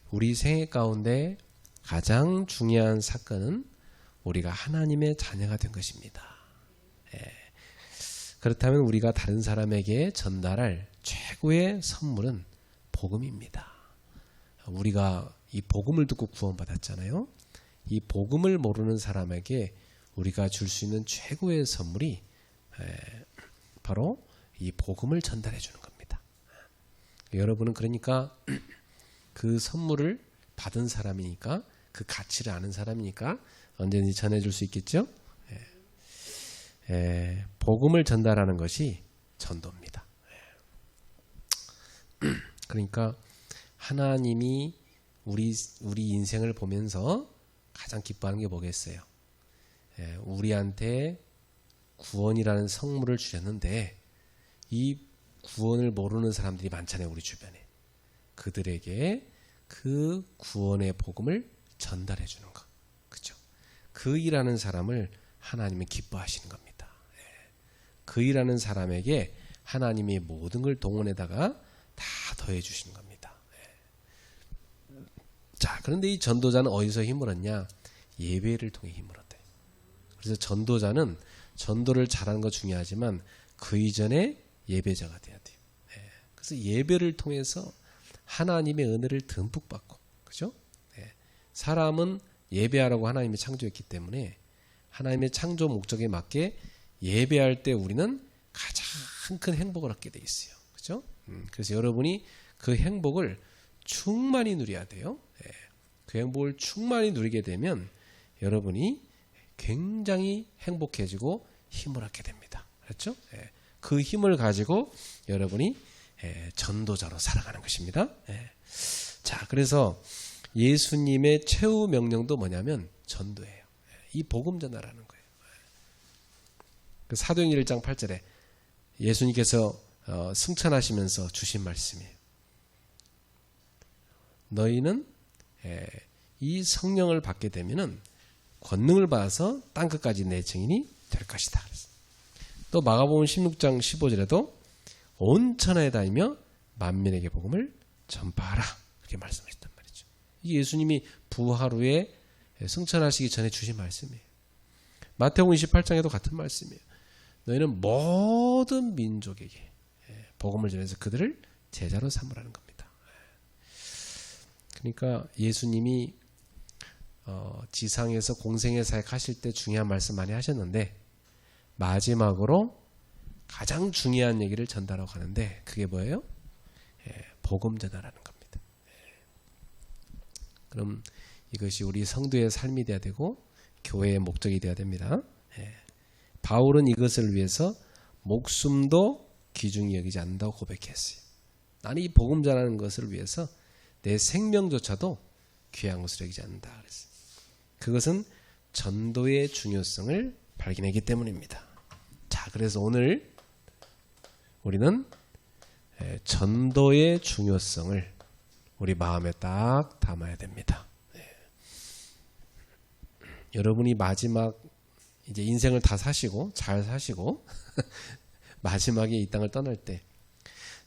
우리 생애 가운데 가장 중요한 사건은 우리가 하나님의 자녀가 된 것입니다. 그렇다면 우리가 다른 사람에게 전달할 최고의 선물은 복음입니다. 우리가 이 복음을 듣고 구원받았잖아요. 이 복음을 모르는 사람에게 우리가 줄 수 있는 최고의 선물이 바로 이 복음을 전달해 주는 겁니다. 여러분은 그러니까 그 선물을 받은 사람이니까, 그 가치를 아는 사람이니까 언제든지 전해줄 수 있겠죠. 복음을 전달하는 것이 전도입니다. 그러니까 하나님이 우리 인생을 보면서 가장 기뻐하는 게 뭐겠어요? 우리한테 구원이라는 선물을 주셨는데 이 구원을 모르는 사람들이 많잖아요, 우리 주변에. 그들에게 그 구원의 복음을 전달해 주는 것, 그렇죠? 그 일하는 사람을 하나님은 기뻐하시는 겁니다. 그 일하는 사람에게 하나님이 모든 걸 동원에다가 다 더해 주시는 겁니다. 자, 그런데 이 전도자는 어디서 힘을 얻냐? 예배를 통해 힘을 얻어요. 그래서 전도자는 전도를 잘하는 거 중요하지만 그 이전에 예배자가 돼야 돼요. 그래서 예배를 통해서 하나님의 은혜를 듬뿍 받고, 그죠? 사람은 예배하라고 하나님이 창조했기 때문에 하나님의 창조 목적에 맞게 예배할 때 우리는 가장 큰 행복을 얻게 돼 있어요. 그죠? 그래서 여러분이 그 행복을 충만히 누려야 돼요. 그 행복을 충만히 누리게 되면 여러분이 굉장히 행복해지고 힘을 얻게 됩니다. 그렇죠? 그 힘을 가지고 여러분이 전도자로 살아가는 것입니다. 자, 그래서 예수님의 최후 명령도 뭐냐면 전도예요. 이 복음 전하라는 거예요. 그 사도행전 1장 8절에 예수님께서 승천하시면서 주신 말씀이에요. 너희는 이 성령을 받게 되면은 권능을 받아서 땅끝까지 내 증인이 될 것이다. 또 마가복음 16장 15절에도 온 천하에 다니며 만민에게 복음을 전파하라, 이렇게 말씀하셨단 말이죠. 이게 예수님이 부활 후에 승천하시기 전에 주신 말씀이에요. 마태복음 28장에도 같은 말씀이에요. 너희는 모든 민족에게 복음을 전해서 그들을 제자로 삼으라는 겁니다. 그러니까 예수님이 지상에서 공생의 사역 하실 때 중요한 말씀 많이 하셨는데 마지막으로 가장 중요한 얘기를 전달하고 가는데 그게 뭐예요? 복음 전하라는 겁니다. 그럼 이것이 우리 성도의 삶이 되어야 되고 교회의 목적이 되어야 됩니다. 바울은 이것을 위해서 목숨도 귀중히 여기지 않는다고 고백했어요. 나는 이 복음 전하는 것을 위해서 내 생명조차도 귀한 것으로 여기지 않는다 그랬어요. 그것은 전도의 중요성을 발견했기 때문입니다. 자, 그래서 오늘 우리는 전도의 중요성을 우리 마음에 딱 담아야 됩니다. 여러분이 마지막 이제 인생을 다 사시고 잘 사시고 마지막에 이 땅을 떠날 때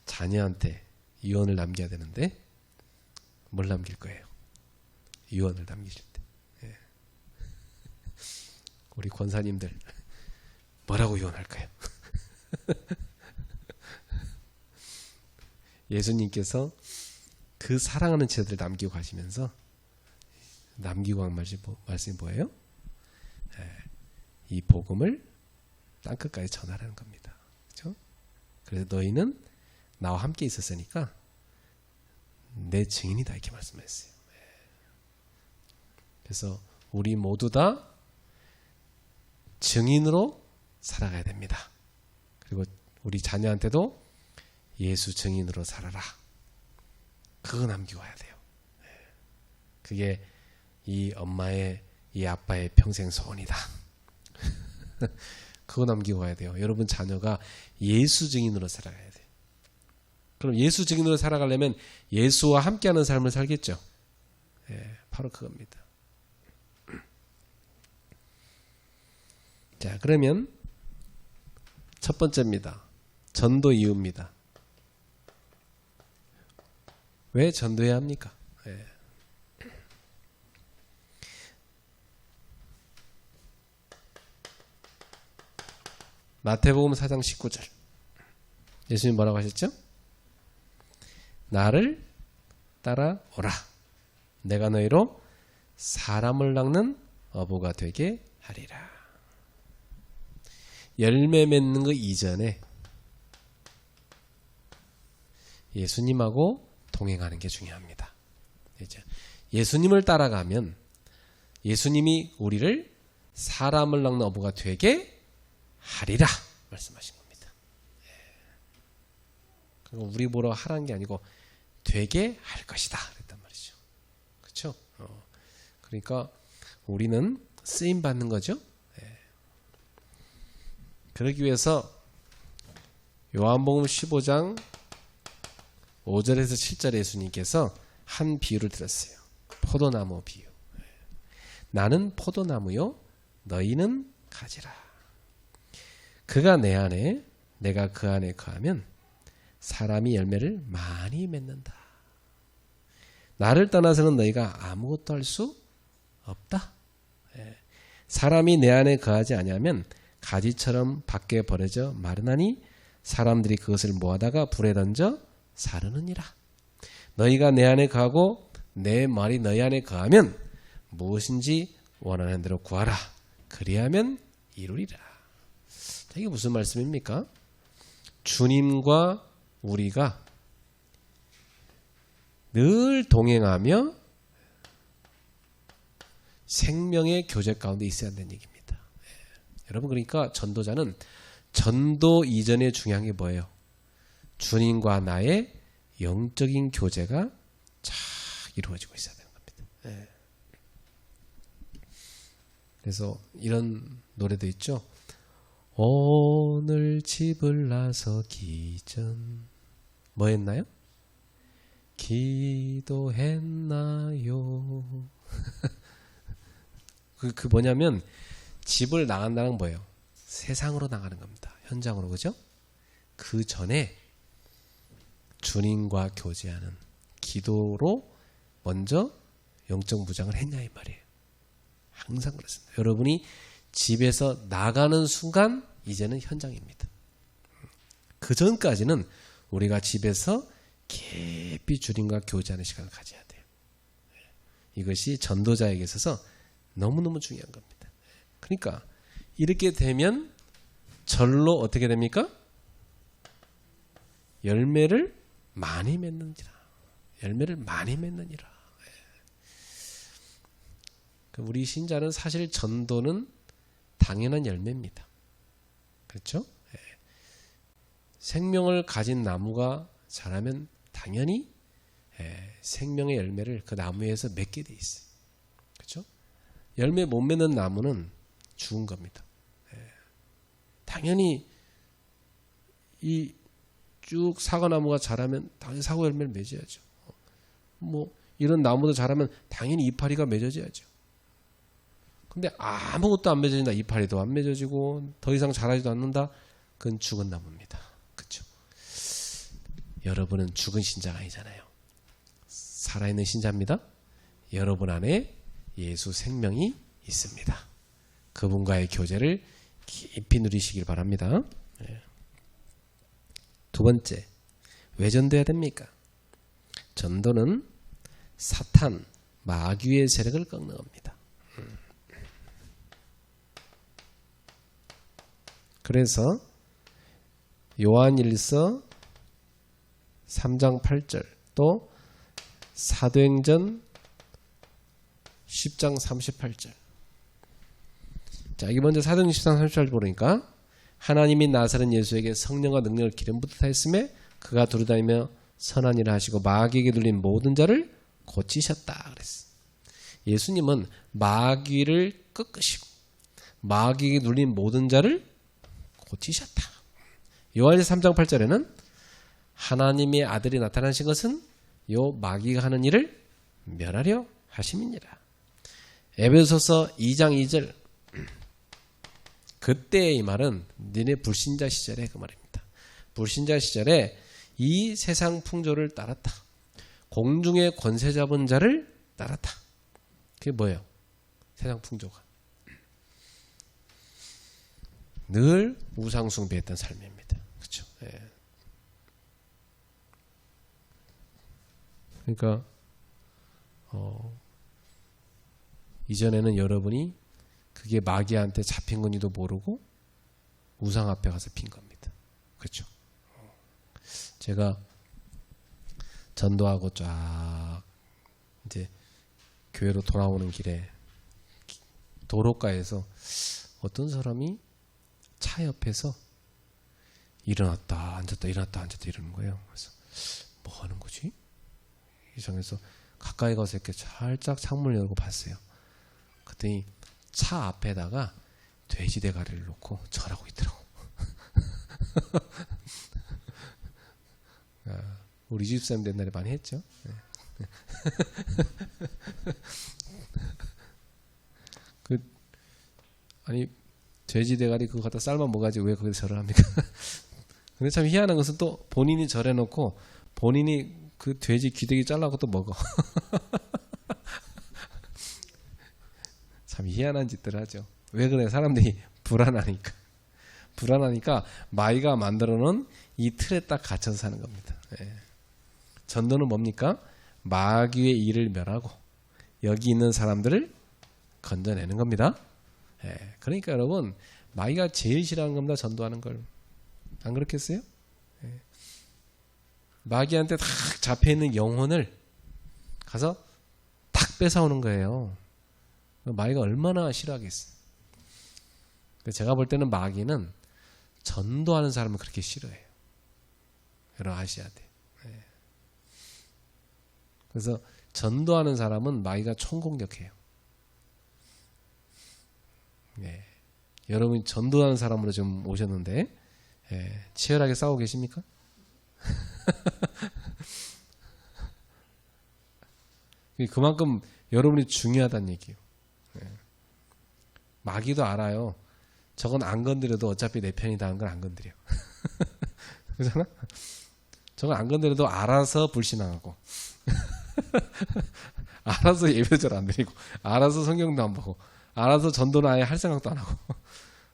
자녀한테 유언을 남겨야 되는데 뭘 남길 거예요? 유언을 남기실 때. 우리 권사님들 뭐라고 유언할까요? 예수님께서 그 사랑하는 제자들 남기고 가시면서 남기고 한 말씀이 뭐예요? 이 복음을 땅끝까지 전하라는 겁니다. 그렇죠? 그래서 너희는 나와 함께 있었으니까 내 증인이다, 이렇게 말씀했어요. 그래서 우리 모두 다 증인으로 살아가야 됩니다. 그리고 우리 자녀한테도 예수 증인으로 살아라, 그거 남기고 와야 돼요. 그게 이 엄마의, 이 아빠의 평생 소원이다. 그거 남기고 가야 돼요. 여러분 자녀가 예수 증인으로 살아가야 돼요. 그럼 예수 증인으로 살아가려면 예수와 함께하는 삶을 살겠죠. 바로 그겁니다. 자, 그러면 첫 번째입니다. 전도 이유입니다. 왜 전도해야 합니까? 마태복음 4장 19절. 예수님 뭐라고 하셨죠? 나를 따라오라. 내가 너희로 사람을 낚는 어부가 되게 하리라. 열매 맺는 거 이전에 예수님하고 동행하는 게 중요합니다. 예수님을 따라가면 예수님이 우리를 사람을 낚는 어부가 되게 하리라 말씀하신 겁니다. 그리고 우리 보러 하라는 게 아니고 되게 할 것이다 그랬단 말이죠. 그렇죠? 그러니까 우리는 쓰임 받는 거죠. 그러기 위해서 요한복음 15장 5절에서 7절에 예수님께서 한 비유를 들었어요. 포도나무 비유. 나는 포도나무요 너희는 가지라. 그가 내 안에 내가 그 안에 거하면 사람이 열매를 많이 맺는다. 나를 떠나서는 너희가 아무것도 할 수 없다. 사람이 내 안에 거하지 아니하면 가지처럼 밖에 버려져 마르나니 사람들이 그것을 모아다가 불에 던져 사르느니라. 너희가 내 안에 거하고 내 말이 너희 안에 거하면 무엇인지 원하는 대로 구하라. 그리하면 이루리라. 이게 무슨 말씀입니까? 주님과 우리가 늘 동행하며 생명의 교제 가운데 있어야 한다는 얘기입니다. 여러분, 그러니까 전도자는 전도 이전에 중요한 게 뭐예요? 주님과 나의 영적인 교제가 잘 이루어지고 있어야 되는 겁니다. 그래서 이런 노래도 있죠. 오늘 집을 나서기 전 뭐 했나요? 기도했나요? 그 뭐냐면 집을 나간다는 건 뭐예요? 세상으로 나가는 겁니다. 현장으로. 그죠? 그 전에 주님과 교제하는 기도로 먼저 영적 무장을 했냐 이 말이에요. 항상 그렇습니다. 여러분이 집에서 나가는 순간 이제는 현장입니다. 그 전까지는 우리가 집에서 깊이 주님과 교제하는 시간을 가져야 돼요. 이것이 전도자에게 있어서 너무너무 중요한 겁니다. 그러니까 이렇게 되면 절로 어떻게 됩니까? 열매를 많이 맺느니라. 열매를 많이 맺느니라. 우리 신자는 사실 전도는 당연한 열매입니다. 그렇죠? 생명을 가진 나무가 자라면 당연히 생명의 열매를 그 나무에서 맺게 돼 있어요. 그렇죠? 열매 못 맺는 나무는 죽은 겁니다. 당연히 이 쭉 사과나무가 자라면 당연히 사과 열매를 맺어야죠. 뭐 이런 나무도 자라면 당연히 이파리가 맺어져야죠. 근데 아무것도 안 맺어진다. 이파리도 안 맺어지고 더 이상 자라지도 않는다. 그건 죽은 나무입니다. 그렇죠? 여러분은 죽은 신자가 아니잖아요. 살아있는 신자입니다. 여러분 안에 예수 생명이 있습니다. 그분과의 교제를 깊이 누리시길 바랍니다. 두 번째, 왜 전도해야 됩니까? 전도는 사탄, 마귀의 세력을 꺾는 겁니다. 그래서 요한일서 3장 8절 또 사도행전 10장 38절. 자, 이게 먼저 사도행전 10장 38절 보니까 하나님이 나사렛 예수에게 성령과 능력을 기름 붓다 했음에 그가 두루다니며 선한 일을 하시고 마귀에게 눌린 모든 자를 고치셨다 그랬어. 예수님은 마귀를 꺾으시고 마귀에게 눌린 모든 자를 고치셨다. 요한일서 3장 8절에는 하나님의 아들이 나타나신 것은 요 마귀가 하는 일을 멸하려 하심이니라. 에베소서 2장 2절. 그때 이 말은 너네 불신자 시절에 그 말입니다. 불신자 시절에 이 세상 풍조를 따랐다. 공중의 권세 잡은 자를 따랐다. 그게 뭐예요? 세상 풍조가. 늘 우상숭배했던 삶입니다. 그렇죠? 예. 그러니까 이전에는 여러분이 그게 마귀한테 잡힌 건지도 모르고 우상 앞에 가서 핀 겁니다. 그렇죠? 제가 전도하고 쫙 이제 교회로 돌아오는 길에 도로가에서 어떤 사람이 차 옆에서 일어났다 앉았다 일어났다 앉았다 이러는 거예요. 그래서 뭐 하는 거지? 이상해서 가까이 가서 이렇게 살짝 창문을 열고 봤어요. 그랬더니 차 앞에다가 돼지 대가리를 놓고 절하고 있더라고. 우리 집사님 옛날에 많이 했죠. 네. 아니 돼지 대가리 그거 갖다 삶아 먹어야지 왜 거기서 절을 합니까? 근데 참 희한한 것은 또 본인이 절해놓고 본인이 그 돼지 귀대기 잘라고 또 먹어. 참 희한한 짓들 하죠. 왜 그래? 사람들이 불안하니까. 불안하니까 마귀가 만들어놓은 이 틀에 딱 갇혀서 사는 겁니다. 예. 전도는 뭡니까? 마귀의 일을 멸하고 여기 있는 사람들을 건져내는 겁니다. 예. 그러니까 여러분 마귀가 제일 싫어하는 겁니다. 전도하는 걸. 안 그렇겠어요? 예. 마귀한테 딱 잡혀있는 영혼을 가서 탁 뺏어오는 거예요. 마귀가 얼마나 싫어하겠어요. 제가 볼 때는 마귀는 전도하는 사람을 그렇게 싫어해요. 여러분 아셔야 돼요. 네. 그래서 전도하는 사람은 마귀가 총공격해요. 네. 여러분이 전도하는 사람으로 좀 오셨는데 치열하게 싸우고 계십니까? 그만큼 여러분이 중요하다는 얘기예요. 마귀도 알아요. 저건 안 건드려도 어차피 내 편이다 하는 걸 안 건드려. 그렇잖아? 저건 안 건드려도 알아서 불신앙하고 알아서 예배도 잘 안 드리고 알아서 성경도 안 보고 알아서 전도는 아예 할 생각도 안 하고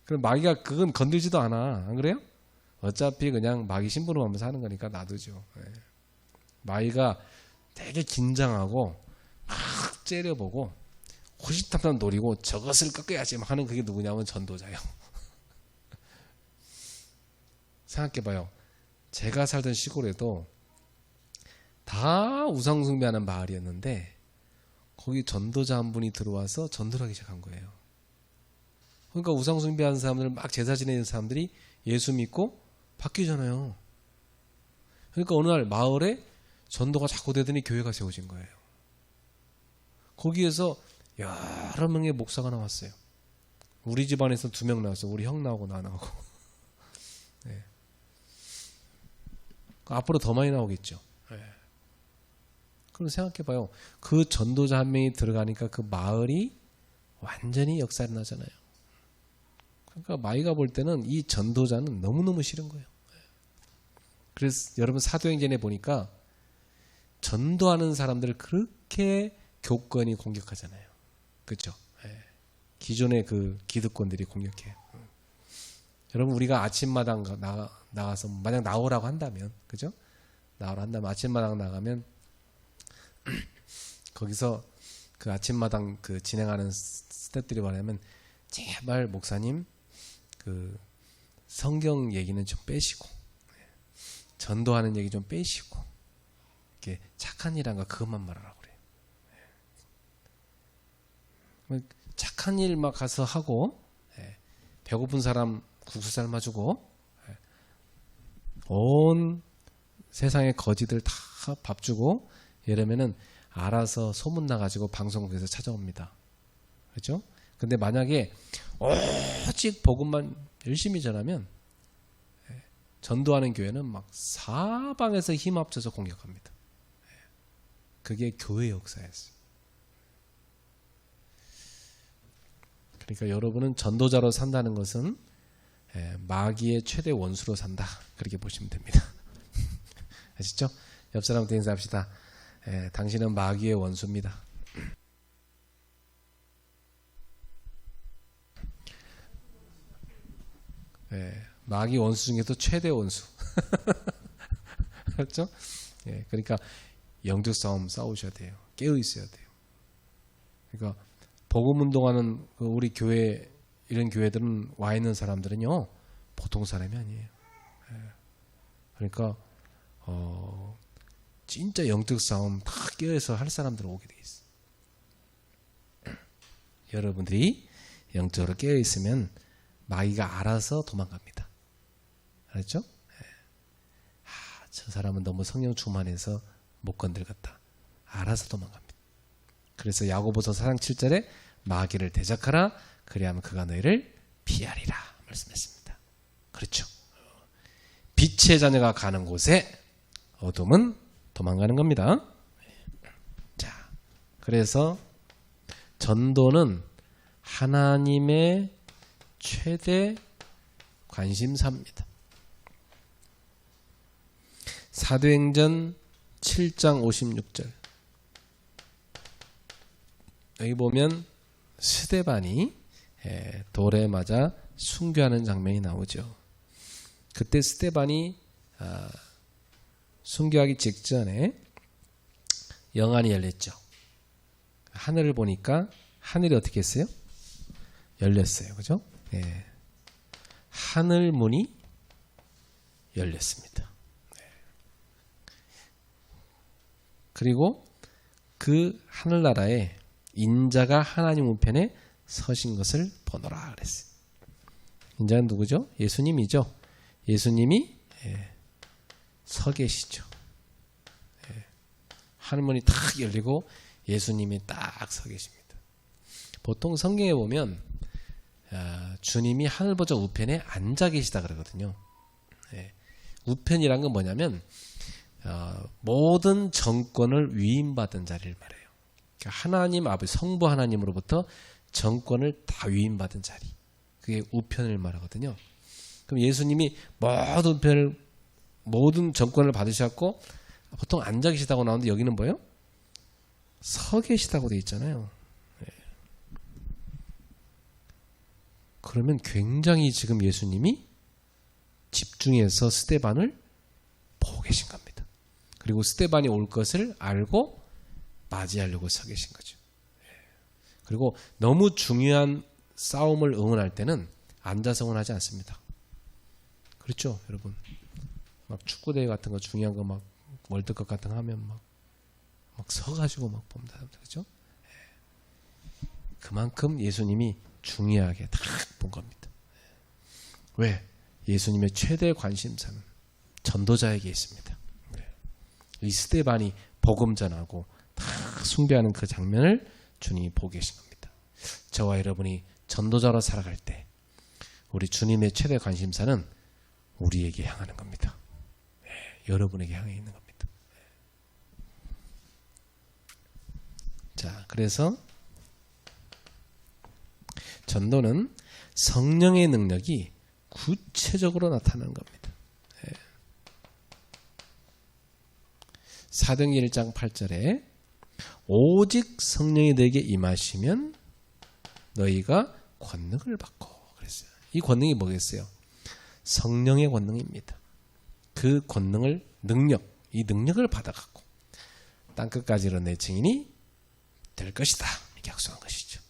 그럼 마귀가 그건 건들지도 않아. 안 그래요? 어차피 그냥 마귀 심부름하면서 하는 거니까 놔두죠. 마귀가 되게 긴장하고 막 째려보고 호시탐탐 노리고 저것을 꺾어야지 하는 그게 누구냐면 전도자예요. 생각해봐요. 제가 살던 시골에도 다 우상숭배하는 마을이었는데 거기 전도자 한 분이 들어와서 전도를 하기 시작한 거예요. 그러니까 우상숭배하는 사람들 막 제사 지내는 사람들이 예수 믿고 바뀌잖아요. 그러니까 어느 날 마을에 전도가 자꾸 되더니 교회가 세워진 거예요. 거기에서 여러 명의 목사가 나왔어요. 우리 집안에서 2명 나왔어요. 우리 형 나오고 나 나오고. 네. 앞으로 더 많이 나오겠죠. 네. 그럼 생각해봐요. 그 전도자 한 명이 들어가니까 그 마을이 완전히 역살나잖아요. 그러니까 마귀가 볼 때는 이 전도자는 너무너무 싫은 거예요. 그래서 여러분 사도행전에 보니까 전도하는 사람들을 그렇게 교권이 공격하잖아요. 그렇죠? 예. 기존의 그 기득권들이 공격해요. 여러분 우리가 아침마당 나가서 만약 나오라고 한다면, 그죠? 나오라 한다면 아침마당 나가면 거기서 그 아침마당 그 진행하는 스태프들이 말하면 제발 목사님 그 성경 얘기는 좀 빼시고 전도하는 얘기 좀 빼시고 이렇게 착한 일 한 거 그것만 말하라고 그래요. 착한 일 막 가서 하고 배고픈 사람 국수 삶아주고 온 세상의 거지들 다 밥 주고 이러면은 알아서 소문 나가지고 방송국에서 찾아옵니다. 그렇죠? 근데 만약에 오직 복음만 열심히 전하면 전도하는 교회는 막 사방에서 힘 합쳐서 공격합니다. 그게 교회 역사였어요. 그러니까 여러분은 전도자로 산다는 것은 마귀의 최대 원수로 산다. 그렇게 보시면 됩니다. 아시죠? 옆 사람한테 인사합시다. 당신은 마귀의 원수입니다. 마귀 원수 중에도 최대 원수. 그렇죠? 예, 그러니까 영적 싸움 싸우셔야 돼요. 깨어 있어야 돼요. 그러니까 복음 운동하는 우리 교회 이런 교회들은 와 있는 사람들은요 보통 사람이 아니에요. 예. 그러니까 진짜 영적 싸움 다 깨어서 할 사람들 오게 돼 있어. 여러분들이 영적으로 깨어 있으면 마귀가 알아서 도망갑니다. 알았죠? 저 사람은 너무 성령 충만해서 못 건들겠다. 알아서 도망갑니다. 그래서 야고보서 4장 7절에 마귀를 대적하라. 그리하면 그가 너희를 피하리라 말씀했습니다. 그렇죠. 빛의 자녀가 가는 곳에 어둠은 도망가는 겁니다. 자, 그래서 전도는 하나님의 최대 관심사입니다. 사도행전 7장 56절 여기 보면 스데반이 돌에 맞아 순교하는 장면이 나오죠. 그때 스데반이 순교하기 직전에 영안이 열렸죠. 하늘을 보니까 하늘이 어떻게 했어요? 열렸어요. 그죠? 예. 하늘 문이 열렸습니다. 그리고 그 하늘나라에 인자가 하나님 우편에 서신 것을 보노라 그랬어요. 인자는 누구죠? 예수님이죠. 예수님이 서 계시죠. 하늘문이 탁 열리고 예수님이 딱 서 계십니다. 보통 성경에 보면 주님이 하늘보좌 우편에 앉아 계시다 그러거든요. 우편이란 건 뭐냐면 모든 정권을 위임받은 자리를 말해요. 그러니까 하나님 아버지 성부 하나님으로부터 정권을 다 위임받은 자리. 그게 우편을 말하거든요. 그럼 예수님이 모든 정권을 받으셨고 보통 앉아 계시다고 나오는데 여기는 뭐예요? 서 계시다고 되어 있잖아요. 그러면 굉장히 지금 예수님이 집중해서 스데반을 보고 계신 겁니다. 그리고 스데반이 올 것을 알고 맞이하려고 서 계신 거죠. 그리고 너무 중요한 싸움을 응원할 때는 앉아서 응원하지 않습니다. 그렇죠, 여러분? 막 축구대회 같은 거 중요한 거 막 월드컵 같은 거 하면 막 서가지고 막 봅니다. 그렇죠? 그만큼 예수님이 중요하게 딱 본 겁니다. 왜? 예수님의 최대 관심사는 전도자에게 있습니다. 이 스데반이 복음 전하고 다 숭배하는 그 장면을 주님이 보고 계신 겁니다. 저와 여러분이 전도자로 살아갈 때 우리 주님의 최대 관심사는 우리에게 향하는 겁니다. 여러분에게 향해 있는 겁니다. 자, 그래서 전도는 성령의 능력이 구체적으로 나타나는 겁니다. 사도행전 1장 8절에 오직 성령이 너에게 임하시면 너희가 권능을 받고 그랬어요. 이 권능이 뭐겠어요? 성령의 권능입니다. 그 권능을 이 능력을 받아갖고 땅끝까지로 내 증인이 될 것이다. 이렇게 약속한 것이죠.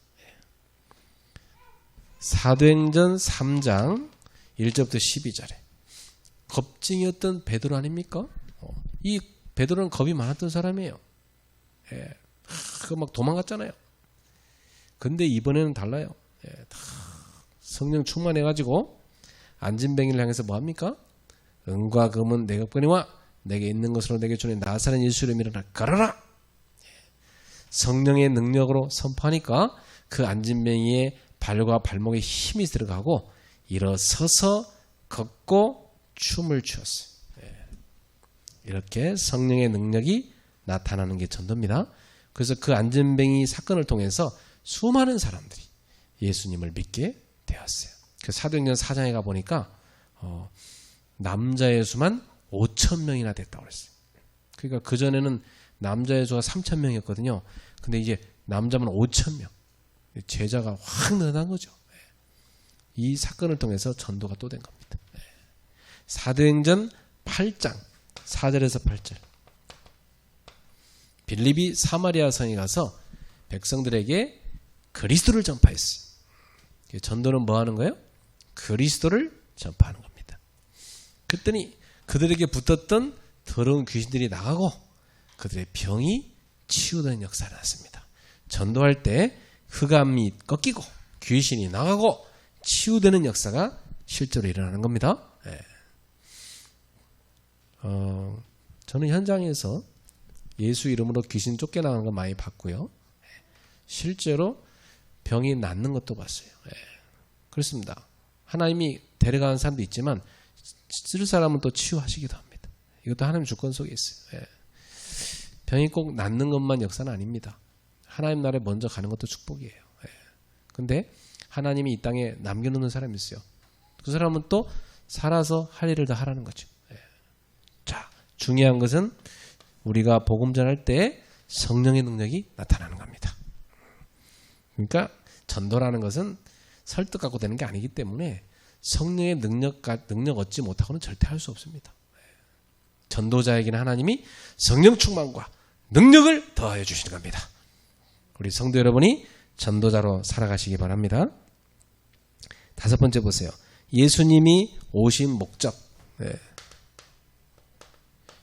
사도행전 3장 1절부터 12절에 겁쟁이였던 베드로 아닙니까? 이 베드로는 겁이 많았던 사람이에요. 막 도망갔잖아요. 근데 이번에는 달라요. 성령 충만해가지고 안진뱅이를 향해서 뭐합니까? 은과 금은 내가 거니와 내게 있는 것으로 내게 주는 나사렛 예수 이름으로 걸어라. 성령의 능력으로 선포하니까 그 안진뱅이의 발과 발목에 힘이 들어가고 일어서서 걷고 춤을 추었어요. 이렇게 성령의 능력이 나타나는 게 전도입니다. 그래서 그 안진뱅이 사건을 통해서 수많은 사람들이 예수님을 믿게 되었어요. 그 사도행전 4장에 가보니까 남자의 수만 5,000명이나 됐다고 그랬어요. 그러니까 그전에는 남자의 수가 3,000명이었거든요. 근데 이제 남자만 5,000명. 제자가 확 늘어난 거죠. 이 사건을 통해서 전도가 또 된 겁니다. 사도행전 8장 4절에서 8절. 빌립이 사마리아 성에 가서 백성들에게 그리스도를 전파했어요. 전도는 뭐 하는 거예요? 그리스도를 전파하는 겁니다. 그랬더니 그들에게 붙었던 더러운 귀신들이 나가고 그들의 병이 치유되는 역사가 났습니다. 전도할 때 흑암이 꺾이고 귀신이 나가고 치유되는 역사가 실제로 일어나는 겁니다. 예. 저는 현장에서 예수 이름으로 귀신 쫓겨나가는 거 많이 봤고요. 실제로 병이 낫는 것도 봤어요. 예. 그렇습니다. 하나님이 데려가는 사람도 있지만 쓸 사람은 또 치유하시기도 합니다. 이것도 하나님 주권 속에 있어요. 예. 병이 꼭 낫는 것만 역사는 아닙니다. 하나님 나라에 먼저 가는 것도 축복이에요. 예. 근데 하나님이 이 땅에 남겨놓는 사람이 있어요. 그 사람은 또 살아서 할 일을 다 하라는 거죠. 예. 자, 중요한 것은 우리가 복음 전할 때 성령의 능력이 나타나는 겁니다. 그러니까 전도라는 것은 설득 갖고 되는 게 아니기 때문에 성령의 능력 얻지 못하고는 절대 할 수 없습니다. 전도자에게는 하나님이 성령 충만과 능력을 더하여 주시는 겁니다. 우리 성도 여러분이 전도자로 살아가시기 바랍니다. 5번째 보세요. 예수님이 오신 목적.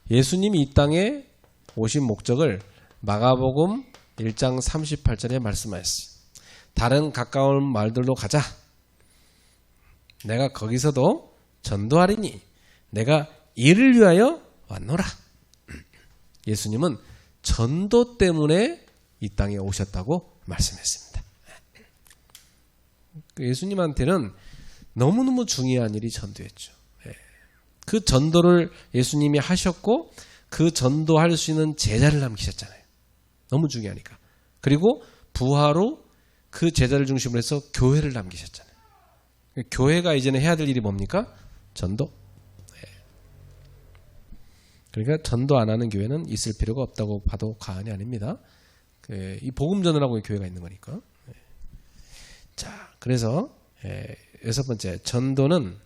예수님이 이 땅에 오신 목적을 마가복음 1장 38절에 말씀하셨어요. 다른 가까운 말들로 가자. 내가 거기서도 전도하리니 내가 이를 위하여 왔노라. 예수님은 전도 때문에 이 땅에 오셨다고 말씀했습니다. 예수님한테는 너무너무 중요한 일이 전도였죠. 그 전도를 예수님이 하셨고 그 전도할 수 있는 제자를 남기셨잖아요. 너무 중요하니까. 그리고 부하로 그 제자를 중심으로 해서 교회를 남기셨잖아요. 교회가 이제는 해야 될 일이 뭡니까? 전도. 그러니까 전도 안 하는 교회는 있을 필요가 없다고 봐도 과언이 아닙니다. 이 복음 전하라고 교회가 있는 거니까. 자, 그래서 6번째, 전도는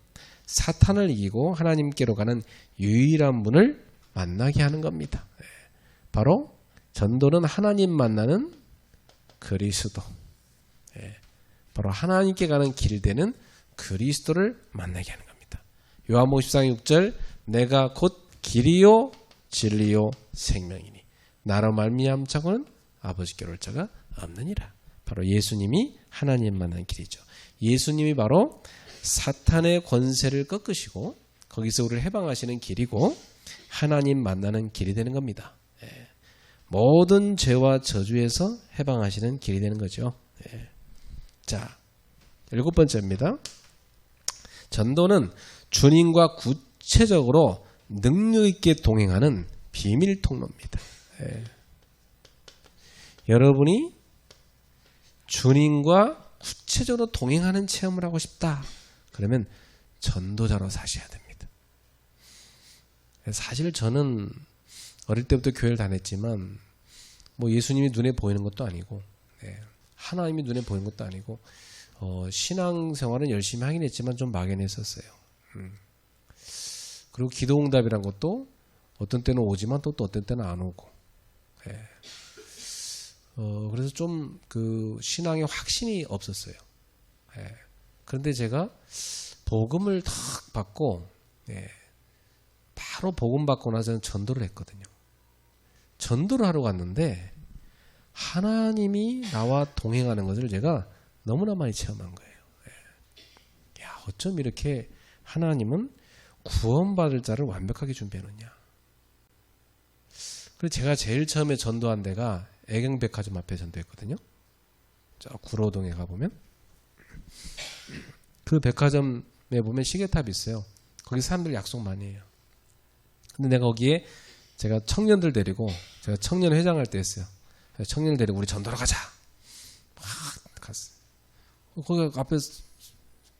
사탄을 이기고 하나님께로 가는 유일한 문을 만나게 하는 겁니다. 바로 전도는 하나님 만나는 그리스도. 바로 하나님께 가는 길 되는 그리스도를 만나게 하는 겁니다. 요한복음 14장 6절, 내가 곧 길이요 진리요 생명이니 나로 말미암자고는 아버지께로 올 자가 없느니라. 바로 예수님이 하나님 만나는 길이죠. 예수님이 바로 사탄의 권세를 꺾으시고 거기서 우리를 해방하시는 길이고 하나님 만나는 길이 되는 겁니다. 모든 죄와 저주에서 해방하시는 길이 되는 거죠. 자, 7번째입니다. 전도는 주님과 구체적으로 능력 있게 동행하는 비밀 통로입니다. 여러분이 주님과 구체적으로 동행하는 체험을 하고 싶다. 그러면 전도자로 사셔야 됩니다. 사실 저는 어릴 때부터 교회를 다녔지만 뭐 예수님이 눈에 보이는 것도 아니고 하나님이 눈에 보이는 것도 아니고 신앙생활은 열심히 하긴 했지만 좀 막연했었어요. 그리고 기도응답이란 것도 어떤 때는 오지만 또 어떤 때는 안 오고. 그래서 좀 그 신앙의 확신이 없었어요. 그런데 제가 복음을 탁 받고 바로 복음 받고 나서는 전도를 했거든요. 전도를 하러 갔는데 하나님이 나와 동행하는 것을 제가 너무나 많이 체험한 거예요. 야, 어쩜 이렇게 하나님은 구원받을 자를 완벽하게 준비해놓냐. 그래서 제가 제일 처음에 전도한 데가 애경백화점 앞에 전도했거든요. 저 구로동에 가보면 그 백화점에 보면 시계탑이 있어요. 거기 사람들 약속 많이 해요. 근데 내가 거기에 제가 청년들 데리고 제가 청년 회장할 때 했어요. 청년을 데리고 우리 전도로 가자. 막 갔어요. 거기 앞에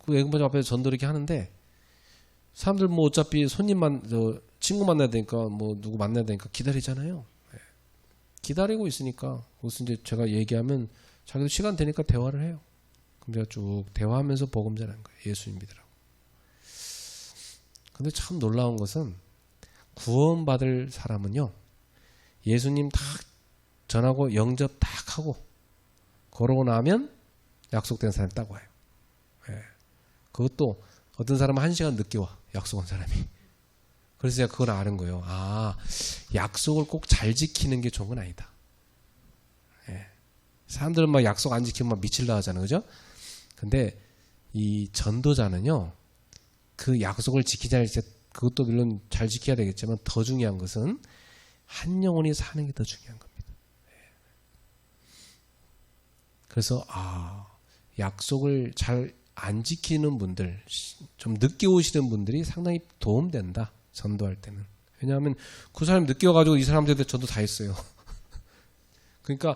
그 애경백화점 앞에 전도 이렇게 하는데 사람들 뭐 어차피 친구 만나야 되니까 뭐 누구 만나야 되니까 기다리잖아요. 기다리고 있으니까 무슨 이제 제가 얘기하면 자기도 시간 되니까 대화를 해요. 그럼 제가 쭉 대화하면서 복음 전하는 거예요. 예수님 믿으라고. 근데 참 놀라운 것은 구원받을 사람은요, 예수님 딱 전하고 영접 딱 하고 그러고 나면 약속된 사람이 딱 와요. 예. 그것도 어떤 사람은 1시간 늦게 와, 약속한 사람이. 그래서 제가 그걸 아는 거예요. 아, 약속을 꼭 잘 지키는 게 좋은 건 아니다. 예. 사람들은 막 약속 안 지키면 막 미칠라 하잖아요. 그죠? 근데 이 전도자는요, 그 약속을 지키자 할 때 그것도 물론 잘 지켜야 되겠지만 더 중요한 것은 한 영혼이 사는 게 더 중요한 겁니다. 그래서 약속을 잘 안 지키는 분들, 좀 늦게 오시는 분들이 상당히 도움된다. 전도할 때는. 왜냐하면 그 사람이 늦게 와가지고 이 사람들한테 전도 다 했어요. 그러니까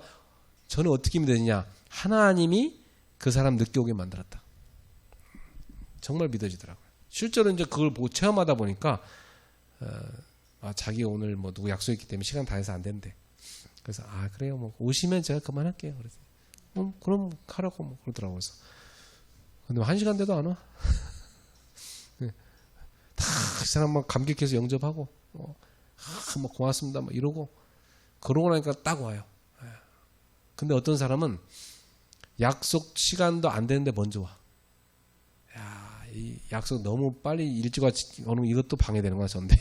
저는 어떻게 하면 되느냐. 하나님이 그 사람 늦게 오게 만들었다. 정말 믿어지더라고요. 실제로 이제 그걸 보고 체험하다 보니까 자기 오늘 뭐 누구 약속했기 때문에 시간 다 해서 안 된대. 그래서 그래요. 뭐 오시면 제가 그만할게요. 그래서 그럼 하라고 뭐 그러더라고요. 그래서 근데 1시간 돼도 안 와. 다 그 사람 막 감격해서 영접하고 뭐 고맙습니다 막 이러고 그러고 나니까 딱 와요. 근데 어떤 사람은 약속 시간도 안 되는데 먼저 와. 야, 이 약속 너무 빨리 일찍 오는 이것도 방해되는 거야, 전데.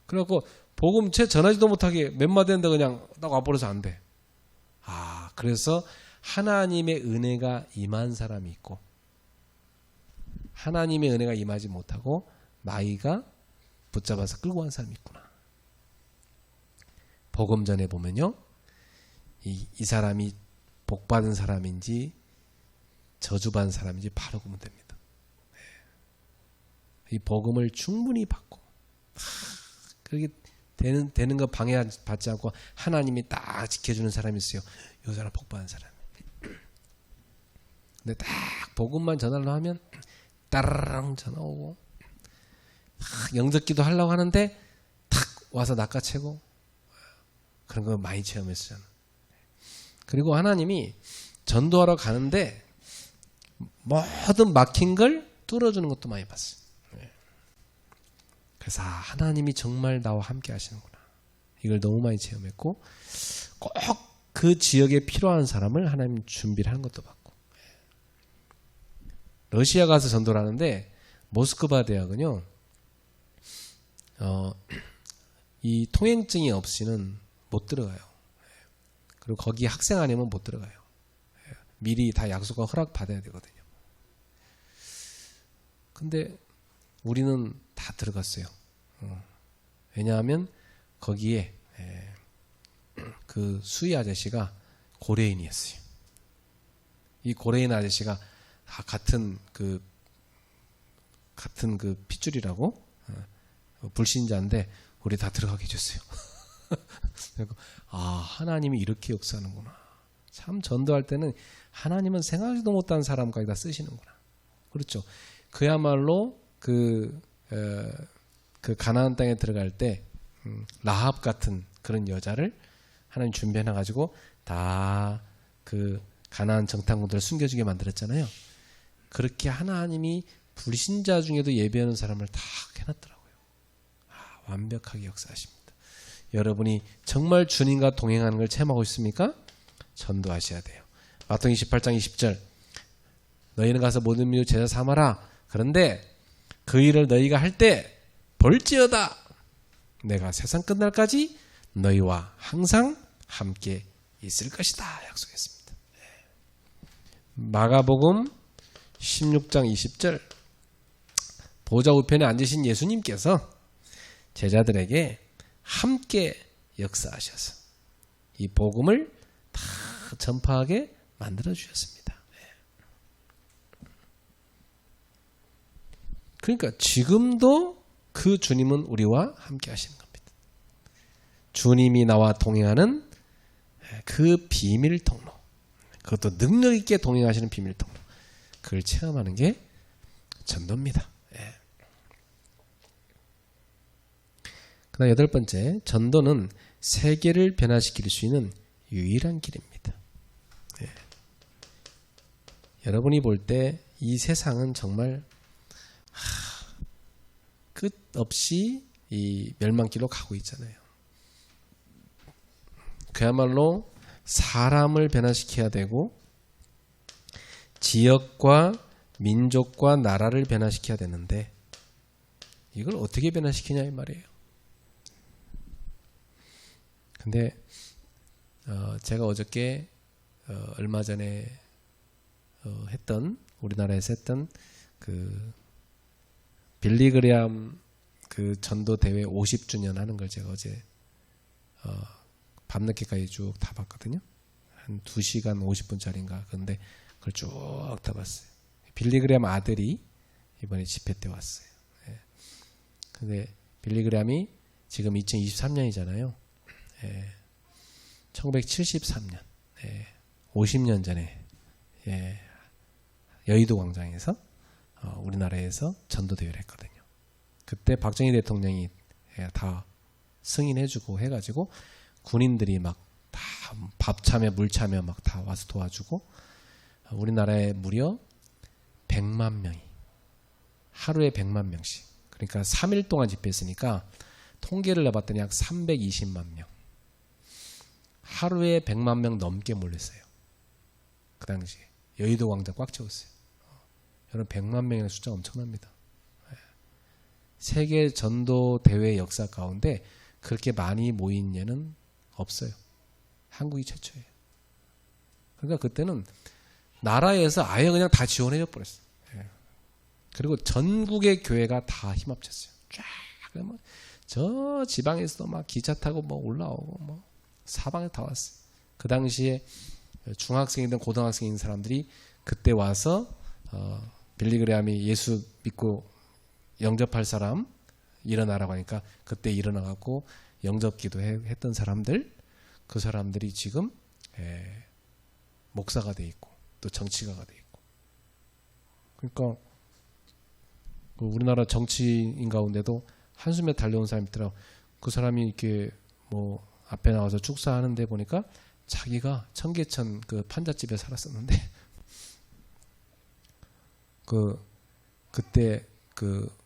그래갖고 복음 채 전하지도 못하게 몇 마디 했는데 그냥 딱 와버려서 안 돼. 그래서 하나님의 은혜가 임한 사람이 있고 하나님의 은혜가 임하지 못하고 마귀가 붙잡아서 끌고 간 사람이 있구나. 복음 전에 보면요, 이 사람이 복받은 사람인지 저주받은 사람인지 바로 보면 됩니다. 이 복음을 충분히 받고 그렇게 되는 거 방해받지 않고 하나님이 딱 지켜주는 사람이 있어요. 이 사람 복받은 사람. 근데 딱 복음만 전하려고 하면 따라랑 전화 오고 영접기도 하려고 하는데 탁 와서 낚아채고 그런 거 많이 체험했어요. 그리고 하나님이 전도하러 가는데 모든 막힌 걸 뚫어주는 것도 많이 봤어요. 그래서 하나님이 정말 나와 함께 하시는구나. 이걸 너무 많이 체험했고 꼭 그 지역에 필요한 사람을 하나님 준비를 하는 것도 봤고 러시아 가서 전도를 하는데 모스크바 대학은요 이 통행증이 없이는 못 들어가요. 그리고 거기 학생 아니면 못 들어가요. 미리 다 약속과 허락 받아야 되거든요. 근데 우리는 다 들어갔어요. 왜냐하면 거기에 그 수의 아저씨가 고레인이었어요. 이 고레인 아저씨가 다 같은 그 핏줄이라고 불신자인데 우리 다 들어가게 해줬어요. 하나님이 이렇게 역사하는구나. 참 전도할 때는 하나님은 생각지도 못한 사람까지 다 쓰시는구나. 그렇죠. 그야말로 그 가나안 땅에 들어갈 때 라합 같은 그런 여자를 하나님 준비해놔 가지고 다 그 가나안 정탐꾼들을 숨겨주게 만들었잖아요. 그렇게 하나님이 불신자 중에도 예배하는 사람을 다 해놨더라고요. 완벽하게 역사하십니다. 여러분이 정말 주님과 동행하는 걸 체험하고 있습니까? 전도하셔야 돼요. 마태복음 28장 20절 너희는 가서 모든 민족 제자 삼아라. 그런데 그 일을 너희가 할 때 볼지어다 내가 세상 끝날까지 너희와 항상 함께 있을 것이다 약속했습니다. 마가복음 16장 20절 보좌 우편에 앉으신 예수님께서 제자들에게 함께 역사하셔서 이 복음을 다 전파하게 만들어 주셨습니다. 그러니까 지금도 그 주님은 우리와 함께 하시는 겁니다. 주님이 나와 동행하는 그 비밀 통로, 그것도 능력 있게 동행하시는 비밀 통로, 그걸 체험하는 게 전도입니다. 그다음 8번째, 전도는 세계를 변화시킬 수 있는 유일한 길입니다. 여러분이 볼 때 이 세상은 정말 끝없이 이 멸망길로 가고 있잖아요. 그야말로 사람을 변화시켜야 되고 지역과 민족과 나라를 변화시켜야 되는데 이걸 어떻게 변화시키냐 이 말이에요. 근데 제가 어저께 얼마 전에 우리나라에서 했던 그 빌리그레암 그 전도 대회 50주년 하는 걸 제가 어제 밤늦게까지 쭉 다 봤거든요. 한 2시간 50분짜리인가. 그런데 그걸 쭉 다 봤어요. 빌리그레암 아들이 이번에 집회 때 왔어요. 예. 근데 빌리그레암이 지금 2023년이잖아요. 예. 1973년, 예. 50년 전에 예. 여의도 광장에서 우리나라에서 전도대회를 했거든요. 그때 박정희 대통령이 다 승인해주고 해가지고 군인들이 막 다 밥 차며 물 차며 막 다 와서 도와주고 우리나라에 무려 100만 명이 하루에 100만 명씩 그러니까 3일 동안 집회했으니까 통계를 내봤더니 약 320만 명 하루에 100만 명 넘게 몰렸어요. 그 당시에 여의도 광장 꽉 채웠어요. 여러분 100만 명이라는 숫자 엄청납니다. 세계 전도 대회 역사 가운데 그렇게 많이 모인 예는 없어요. 한국이 최초예요. 그러니까 그때는 나라에서 아예 그냥 다 지원해줘 버렸어요. 그리고 전국의 교회가 다 힘합쳤어요. 쫙. 그러면 저 지방에서도 막 기차 타고 뭐 올라오고 뭐 사방에 다 왔어요. 그 당시에 중학생이든 고등학생인 사람들이 그때 와서 빌리그레암이 예수 믿고 영접할 사람 일어나라고 하니까 그때 일어나갖고 영접기도 했던 사람들 그 사람들이 지금 목사가 돼 있고 또 정치가가 돼 있고 그러니까 우리나라 정치인 가운데도 한숨에 달려온 사람이 있더라고. 그 사람이 이렇게 뭐 앞에 나와서 축사하는데 보니까 자기가 청계천 그 판잣집에 살았었는데 그때 그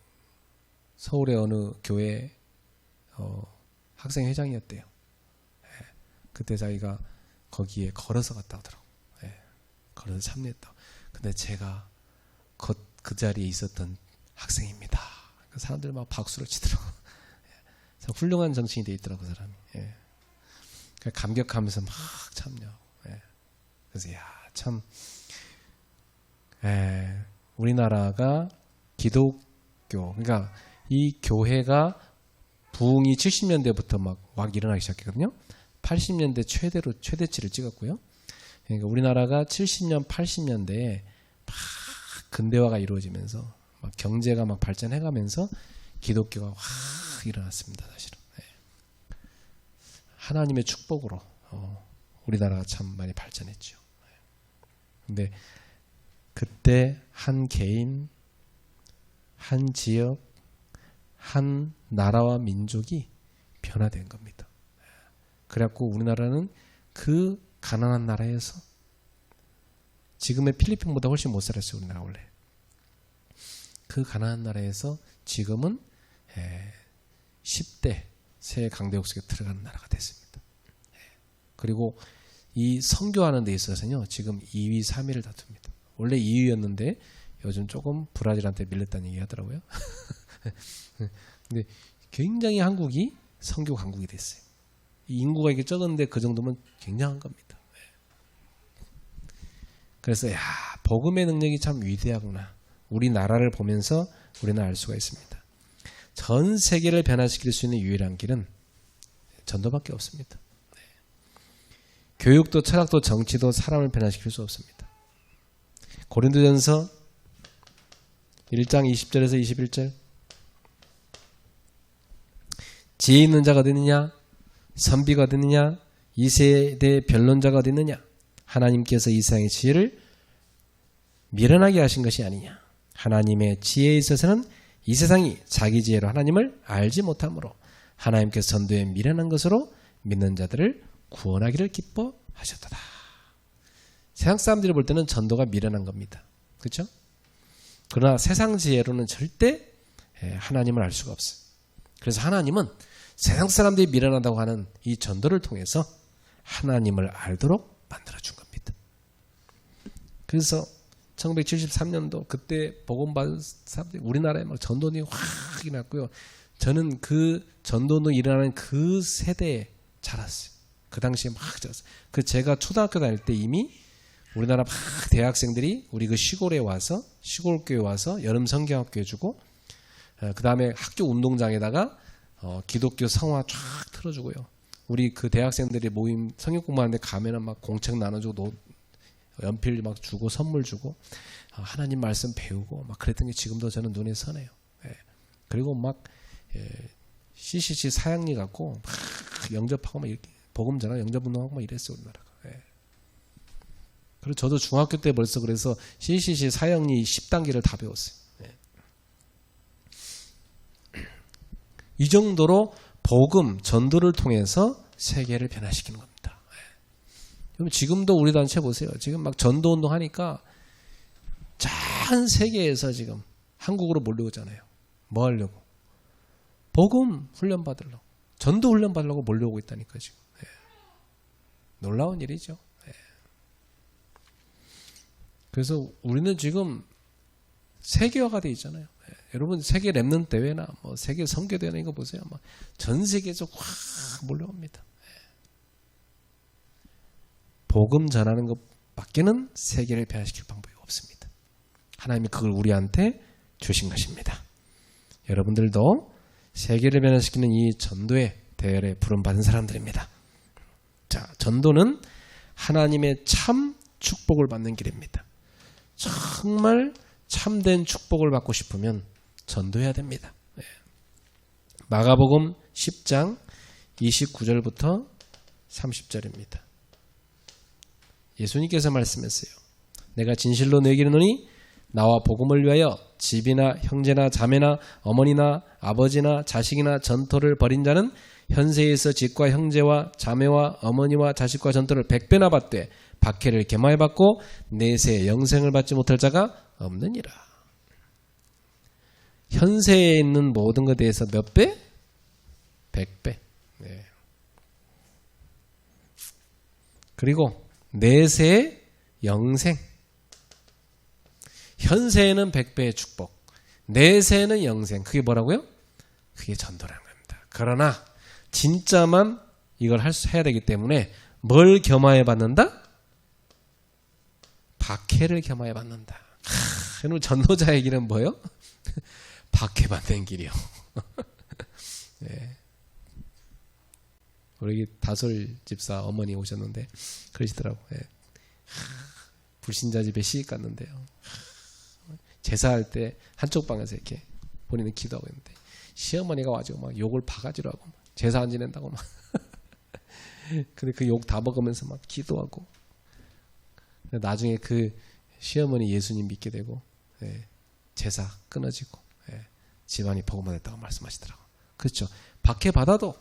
서울의 어느 교회 학생 회장이었대요. 그때 자기가 거기에 걸어서 갔다 오더라고. 걸어서 참여했다. 근데 제가 그 자리에 있었던 학생입니다. 그 사람들 막 박수를 치더라고. 참 훌륭한 정치인이 돼 있더라고 그 사람이. 감격하면서 막 참여하고. 그래서 참 우리나라가 기독교 그러니까 이 교회가 부흥이 70년대부터 막 일어나기 시작했거든요. 80년대 최대치를 찍었고요. 그러니까 우리나라가 70년, 80년대에 막 근대화가 이루어지면서 막 경제가 막 발전해가면서 기독교가 확 일어났습니다. 사실은 하나님의 축복으로 우리나라가 참 많이 발전했죠. 근데 그때 한 개인, 한 지역, 한 나라와 민족이 변화된 겁니다. 그래갖고 우리나라는 그 가난한 나라에서 지금의 필리핀보다 훨씬 못 살았어요. 우리나라 원래. 그 가난한 나라에서 지금은 10대 새 강대국 속에 들어가는 나라가 됐습니다. 그리고 이 선교하는 데 있어서는요. 지금 2위, 3위를 다툽니다. 원래 2위였는데 요즘 조금 브라질한테 밀렸다는 얘기 하더라고요. 근데 굉장히 한국이 선교 강국이 됐어요. 이 인구가 이게 적은데 그 정도면 굉장한 겁니다. 그래서 복음의 능력이 참 위대하구나. 우리나라를 보면서 우리는 알 수가 있습니다. 전 세계를 변화시킬 수 있는 유일한 길은 전도밖에 없습니다. 교육도 철학도 정치도 사람을 변화시킬 수 없습니다. 고린도전서 1장 20절에서 21절 지혜 있는 자가 어디 있느냐? 선비가 어디 있느냐? 이 세대 변론자가 어디 있느냐? 하나님께서 이 세상의 지혜를 미련하게 하신 것이 아니냐? 하나님의 지혜에 있어서는 이 세상이 자기 지혜로 하나님을 알지 못하므로 하나님께서 전도에 미련한 것으로 믿는 자들을 구원하기를 기뻐하셨도다. 세상 사람들이 볼 때는 전도가 미련한 겁니다. 그렇죠? 그러나 세상 지혜로는 절대 하나님을 알 수가 없어요. 그래서 하나님은 세상 사람들이 미련하다고 하는 이 전도를 통해서 하나님을 알도록 만들어준 겁니다. 그래서 1973년도 그때 복음받은 사람들이 우리나라에 막 전도운동이 확 일어났고요. 저는 그 전도운동이 일어나는 그 세대에 자랐어요. 그 당시에 막 자랐어요. 그 제가 초등학교 다닐 때 이미 우리나라 막 대학생들이 우리 그 시골에 와서 시골교회 와서 여름 성경학교 해주고 그 다음에 학교 운동장에다가 기독교 성화 쫙 틀어주고요. 우리 그 대학생들이 모임 성경 공부하는데 가면은 막 공책 나눠주고 연필 막 주고 선물 주고 하나님 말씀 배우고 막 그랬던 게 지금도 저는 눈에 선해요. 그리고 막 CCC 사양리 갖고 막 영접하고 막 이렇게 복음 전하고 영접 운동하고 막 이랬어요 우리나라가. 그리고 저도 중학교 때 벌써 그래서 CCC 사형리 10단계를 다 배웠어요. 이 정도로 복음, 전도를 통해서 세계를 변화시키는 겁니다. 그럼 지금도 우리 단체 보세요. 지금 막 전도운동 하니까 전 세계에서 지금 한국으로 몰려오잖아요. 뭐 하려고? 복음 훈련 받으려고. 전도 훈련 받으려고 몰려오고 있다니까 지금. 놀라운 일이죠. 그래서 우리는 지금 세계화가 돼 있잖아요. 여러분 세계 랩넌트 대회나 뭐 세계 선교 대회 이거 보세요. 막 전 세계에서 확 몰려옵니다. 복음 전하는 것밖에는 세계를 변화시킬 방법이 없습니다. 하나님이 그걸 우리한테 주신 것입니다. 여러분들도 세계를 변화시키는 이 전도의 대열에 부름받은 사람들입니다. 자, 전도는 하나님의 참 축복을 받는 길입니다. 정말 참된 축복을 받고 싶으면 전도해야 됩니다. 마가복음 10장 29절부터 30절입니다. 예수님께서 말씀했어요. 내가 진실로 너희에게 이르노니 나와 복음을 위하여 집이나 형제나 자매나 어머니나 아버지나 자식이나 전토를 벌인 자는 현세에서 집과 형제와 자매와 어머니와 자식과 전토를 100배나 받되 박해를 겸하여 받고 내세 영생을 받지 못할 자가 없느니라. 현세에 있는 모든 것에 대해서 몇 배? 100배. 네. 그리고 내세 영생. 현세에는 100배의 축복. 내세에는 영생. 그게 뭐라고요? 그게 전도라는 겁니다. 그러나 진짜만 이걸 해야 되기 때문에 뭘 겸하여 받는다? 박해를 겸하여 받는다. 여러분 전도자의 길은 뭐예요? 박해받는 길이요. 네. 우리 다솔 집사 어머니 오셨는데 그러시더라고. 네. 불신자 집에 시집 갔는데요. 제사할 때 한쪽 방에서 이렇게 본인은 기도하고 있는데 시어머니가 와가지고 막 욕을 바가지로 하고 제사 안 지낸다고 막. 근데 그 욕 다 먹으면서 막 기도하고. 나중에 그 시어머니 예수님 믿게 되고 제사 끊어지고 집안이 복음화 됐다고 말씀하시더라고요. 그렇죠. 박해 받아도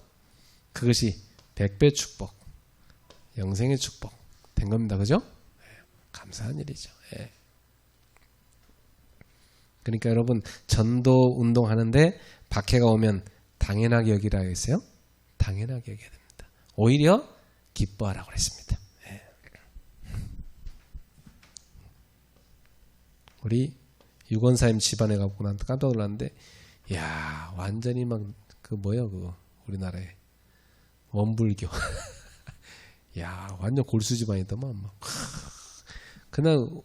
그것이 100배 축복, 영생의 축복 된 겁니다. 그죠? 감사한 일이죠. 그러니까 여러분 전도 운동하는데 박해가 오면 당연하게 여기라 했어요. 당연하게 여겨야 됩니다. 오히려 기뻐하라고 그랬습니다. 우리 유건사님 집안에 가보고 난 깜짝 놀랐는데, 야 완전히 막 그 뭐야 그 우리나라의 원불교, 야 완전 골수 집안이더만 막. 그냥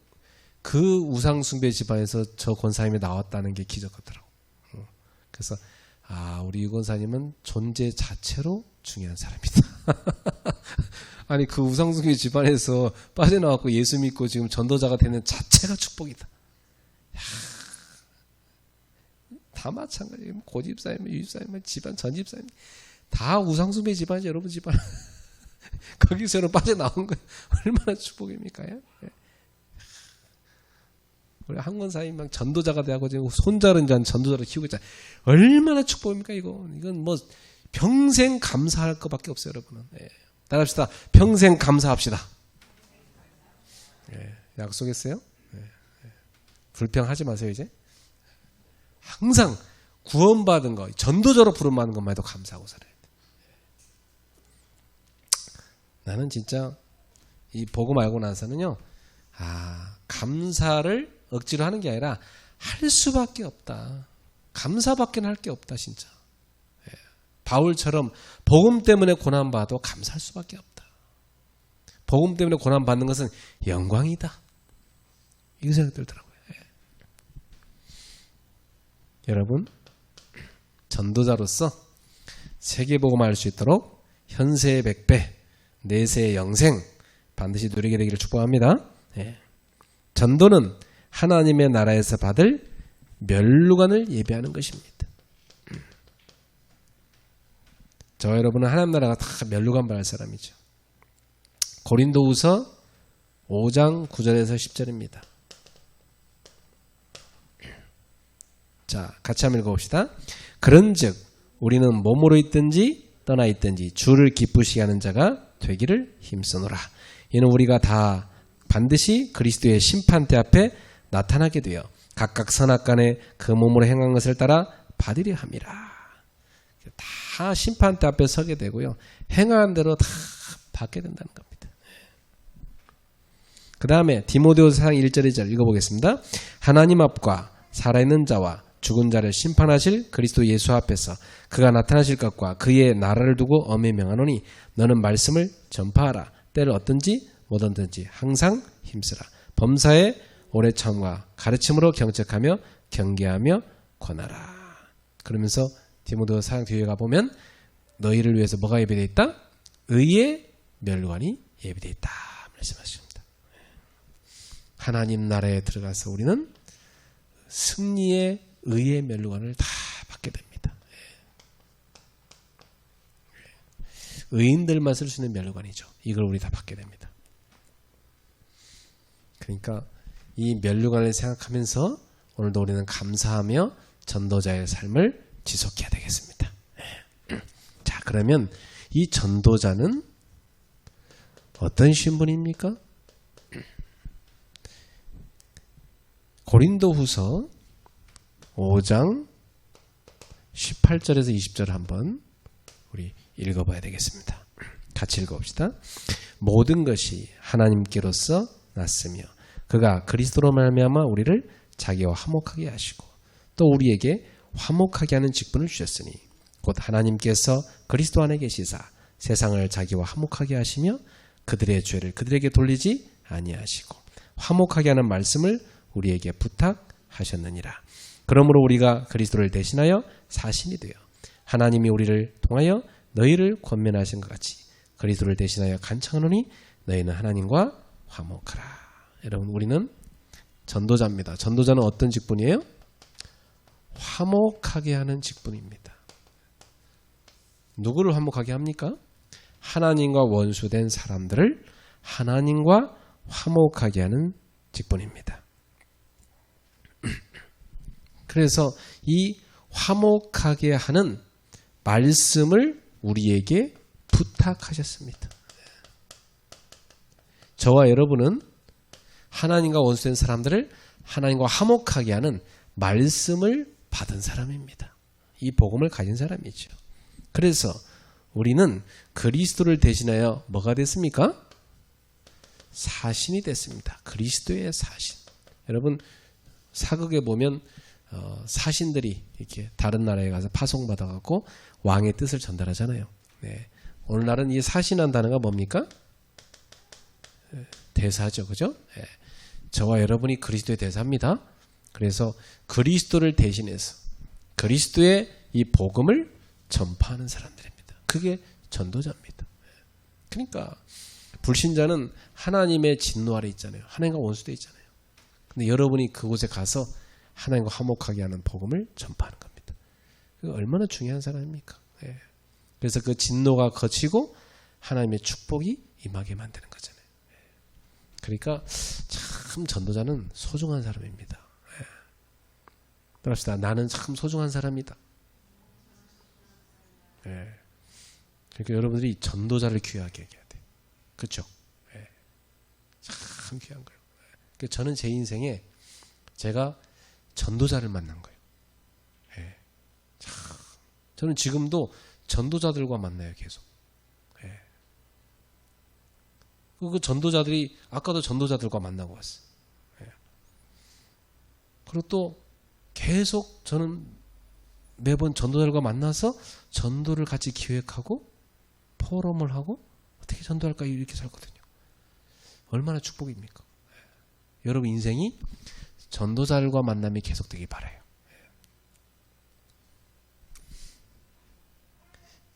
그 우상 숭배 집안에서 저 권사님이 나왔다는 게 기적 같더라고. 그래서 우리 유건사님은 존재 자체로 중요한 사람이다. 아니 그 우상 숭배 집안에서 빠져나왔고 예수 믿고 지금 전도자가 되는 자체가 축복이다. 다 마찬가지예요. 고집사님, 유집사님, 집안, 전집사님 다 우상숭배 집안이죠. 여러분 집안. 거기서 빠져나온 거 얼마나 축복입니까? 우리 한권사님 막 전도자가 되고 지금 손자른 잔 전도자를 키우고 있잖아요. 얼마나 축복입니까 이거. 이건 뭐 평생 감사할 것밖에 없어요. 여러분은. 따라합시다. 평생 감사합시다. 약속했어요? 불평하지 마세요 이제. 항상 구원받은 거, 전도자로 부름받는 것만 해도 감사하고 살아야 돼. 나는 진짜 이 복음 알고 나서는요, 감사를 억지로 하는 게 아니라 할 수밖에 없다. 감사밖에 할 게 없다, 진짜. 바울처럼 복음 때문에 고난받아도 감사할 수밖에 없다. 복음 때문에 고난받는 것은 영광이다. 이 생각이 들더라고요. 여러분, 전도자로서 세계복음을 알 수 있도록 현세의 100배, 내세의 영생 반드시 누리게 되기를 축복합니다. 전도는 하나님의 나라에서 받을 멸류관을 예비하는 것입니다. 저와 여러분은 하나님 나라가 다 멸류관 받을 사람이죠. 고린도후서 5장 9절에서 10절입니다. 자, 같이 한번 읽어봅시다. 그런즉 우리는 몸으로 있든지 떠나 있든지 주를 기쁘시게 하는 자가 되기를 힘쓰노라. 이는 우리가 다 반드시 그리스도의 심판대 앞에 나타나게 되어 각각 선악간에 그 몸으로 행한 것을 따라 받으려 함이라. 다 심판대 앞에 서게 되고요. 행한 대로 다 받게 된다는 겁니다. 그 다음에 디모데후서 4장 1절 2절 읽어보겠습니다. 하나님 앞과 살아있는 자와 죽은 자를 심판하실 그리스도 예수 앞에서 그가 나타나실 것과 그의 나라를 두고 엄히 명하노니 너는 말씀을 전파하라. 때를 얻든지 못 얻든지 항상 힘쓰라. 범사에 오래 참과 가르침으로 경책하며 경계하며 권하라. 그러면서 디모데후서 4장 뒤에 가보면 너희를 위해서 뭐가 예비되어 있다? 의의 멸류관이 예비되어 있다 말씀하십니다. 하나님 나라에 들어가서 우리는 승리의 의의 멸류관을 다 받게 됩니다. 의인들만 쓸 수 있는 멸류관이죠. 이걸 우리 다 받게 됩니다. 그러니까 이 멸류관을 생각하면서 오늘도 우리는 감사하며 전도자의 삶을 지속해야 되겠습니다. 자, 그러면 이 전도자는 어떤 신분입니까? 고린도후서 5장 18절에서 20절 한번 우리 읽어봐야 되겠습니다. 같이 읽어봅시다. 모든 것이 하나님께로서 났으며 그가 그리스도로 말미암아 우리를 자기와 화목하게 하시고 또 우리에게 화목하게 하는 직분을 주셨으니 곧 하나님께서 그리스도 안에 계시사 세상을 자기와 화목하게 하시며 그들의 죄를 그들에게 돌리지 아니하시고 화목하게 하는 말씀을 우리에게 부탁하셨느니라. 그러므로 우리가 그리스도를 대신하여 사신이 되어 하나님이 우리를 통하여 너희를 권면하신 것 같이 그리스도를 대신하여 간청하노니 너희는 하나님과 화목하라. 여러분, 우리는 전도자입니다. 전도자는 어떤 직분이에요? 화목하게 하는 직분입니다. 누구를 화목하게 합니까? 하나님과 원수된 사람들을 하나님과 화목하게 하는 직분입니다. 그래서 이 화목하게 하는 말씀을 우리에게 부탁하셨습니다. 저와 여러분은 하나님과 원수된 사람들을 하나님과 화목하게 하는 말씀을 받은 사람입니다. 이 복음을 가진 사람이죠. 그래서 우리는 그리스도를 대신하여 뭐가 됐습니까? 사신이 됐습니다. 그리스도의 사신. 여러분, 사극에 보면 사신들이 이렇게 다른 나라에 가서 파송받아갖고 왕의 뜻을 전달하잖아요. 네. 오늘날은 이 사신한 단어가 뭡니까? 대사죠, 그죠? 네. 저와 여러분이 그리스도의 대사입니다. 그래서 그리스도를 대신해서 그리스도의 이 복음을 전파하는 사람들입니다. 그게 전도자입니다. 그러니까 불신자는 하나님의 진노 아래 있잖아요. 하나님과 원수되어 있잖아요. 근데 여러분이 그곳에 가서 하나님과 화목하게 하는 복음을 전파하는 겁니다. 그게 얼마나 중요한 사람입니까? 네. 그래서 그 진노가 거치고 하나님의 축복이 임하게 만드는 거잖아요. 네. 그러니까 참 전도자는 소중한 사람입니다. 네. 따라합시다. 나는 참 소중한 사람이다. 네. 그러니까 여러분들이 전도자를 귀하게 얘기해야 돼요. 그렇죠? 네. 참 귀한 거예요. 그러니까 저는 제 인생에 제가 전도자를 만난 거예요. 네. 저는 지금도 전도자들과 만나요, 계속. 예. 그 전도자들이 아까도 전도자들과 만나고 왔어요. 예. 그리고 또 계속 저는 매번 전도자들과 만나서 전도를 같이 기획하고 포럼을 하고 어떻게 전도할까 이렇게 살거든요. 얼마나 축복입니까? 예. 여러분 인생이 전도자들과 만남이 계속되기 바라요. 예.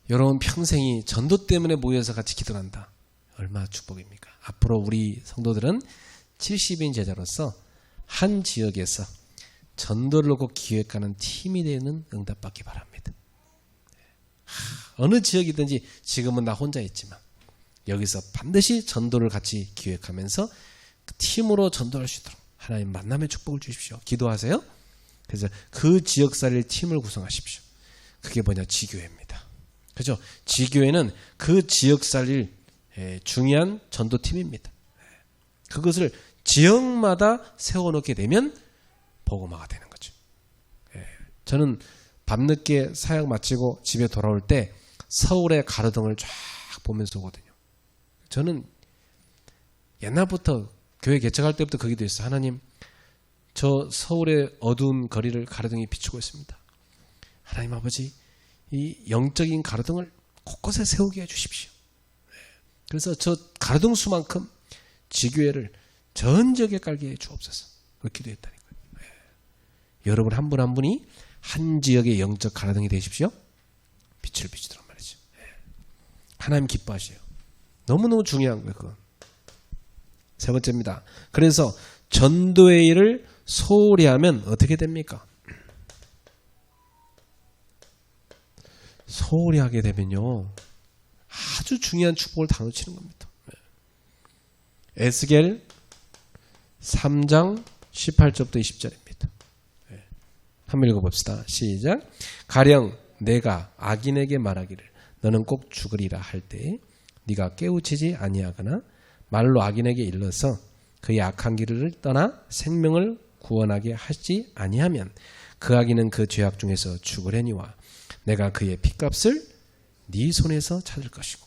여러분 평생이 전도 때문에 모여서 같이 기도한다. 얼마나 축복입니까? 앞으로 우리 성도들은 70인 제자로서 한 지역에서 전도를 놓고 기획하는 팀이 되는 응답받기 바랍니다. 어느 지역이든지 지금은 나 혼자 있지만 여기서 반드시 전도를 같이 기획하면서 팀으로 전도할 수 있도록 하나님 만남의 축복을 주십시오. 기도하세요. 그래서 그 지역사를 팀을 구성하십시오. 그게 뭐냐? 지교회입니다. 그죠? 지교회는 그 지역사를 중요한 전도팀입니다. 그것을 지역마다 세워놓게 되면 복음화가 되는 거죠. 저는 밤늦게 사역 마치고 집에 돌아올 때 서울의 가로등을 쫙 보면서 오거든요. 저는 옛날부터 교회 개척할 때부터 그 기도했어요. 하나님, 저 서울의 어두운 거리를 가로등이 비추고 있습니다. 하나님 아버지, 이 영적인 가로등을 곳곳에 세우게 해주십시오. 그래서 저 가로등 수만큼 지교회를 전 지역에 깔게 해 주옵소서. 그렇게 기도했다니까요. 여러분 한 분 한 분이 한 지역의 영적 가로등이 되십시오. 빛을 비추도록 말이죠. 하나님 기뻐하셔요. 너무너무 중요한 거예요. 그건. 세 번째입니다. 그래서 전도의 일을 소홀히 하면 어떻게 됩니까? 소홀히 하게 되면요, 아주 중요한 축복을 다 놓치는 겁니다. 에스겔 3장 18절부터 20절입니다. 한번 읽어봅시다. 시작. 가령 내가 악인에게 말하기를 너는 꼭 죽으리라 할 때에 네가 깨우치지 아니하거나 말로 악인에게 일러서 그의 악한 길을 떠나 생명을 구원하게 하지 아니하면 그 악인은 그 죄악 중에서 죽으려니와 내가 그의 핏값을 네 손에서 찾을 것이고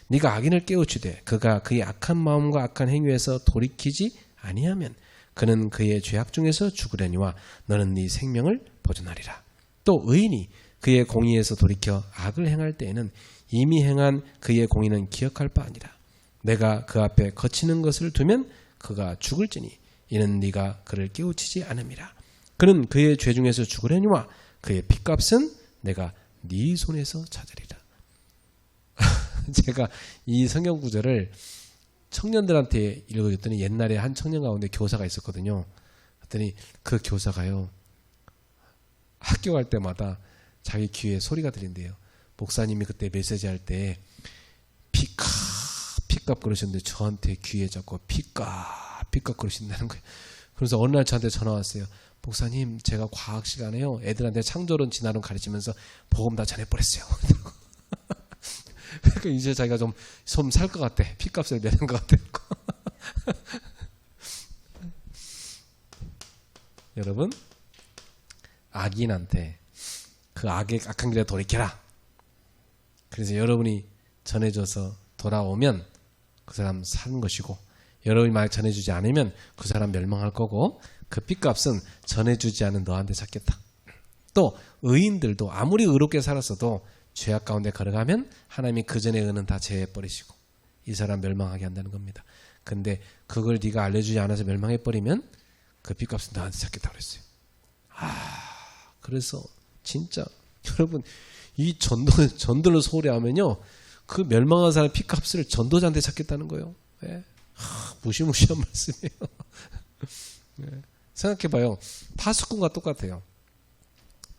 네가 악인을 깨우치되 그가 그의 악한 마음과 악한 행위에서 돌이키지 아니하면 그는 그의 죄악 중에서 죽으려니와 너는 네 생명을 보존하리라. 또 의인이 그의 공의에서 돌이켜 악을 행할 때에는 이미 행한 그의 공의는 기억할 바 아니라 내가 그 앞에 거치는 것을 두면 그가 죽을지니 이는 네가 그를 깨우치지 않음이라. 그는 그의 죄 중에서 죽으려니와 그의 핏값은 내가 네 손에서 찾으리라. 제가 이 성경 구절을 청년들한테 읽어줬더니 옛날에 한 청년 가운데 교사가 있었거든요. 그랬더니 그 교사가요, 학교 갈 때마다 자기 귀에 소리가 들린대요. 목사님이 그때 메시지 할 때 핏값 그러셨는데 저한테 귀에 자꾸 핏값 그러신다는 거예요. 그래서 어느 날 저한테 전화 왔어요. 목사님, 제가 과학 시간에요 애들한테 창조론 진화론 가르치면서 복음 다 전해버렸어요. 그러니까 이제 자기가 좀 살 것 같아. 핏값을 내는 것 같아. 여러분, 악인한테 그 악한 길에 돌이켜라. 그래서 여러분이 전해줘서 돌아오면 그 사람 사는 것이고, 여러분이 만약 전해주지 않으면 그 사람 멸망할 거고, 그 핏값은 전해주지 않은 너한테 찾겠다. 또 의인들도 아무리 의롭게 살았어도 죄악 가운데 걸어가면 하나님이 그 전에 의는 다 제해버리시고 이 사람 멸망하게 한다는 겁니다. 근데 그걸 네가 알려주지 않아서 멸망해버리면 그 핏값은 너한테 찾겠다고 그랬어요. 그래서 진짜 여러분, 이 전도를 소홀히 하면요, 그 멸망한 사람 핏값을 전도자한테 찾겠다는 거예요. 네. 무시무시한 말씀이에요. 네. 생각해봐요. 파수꾼과 똑같아요.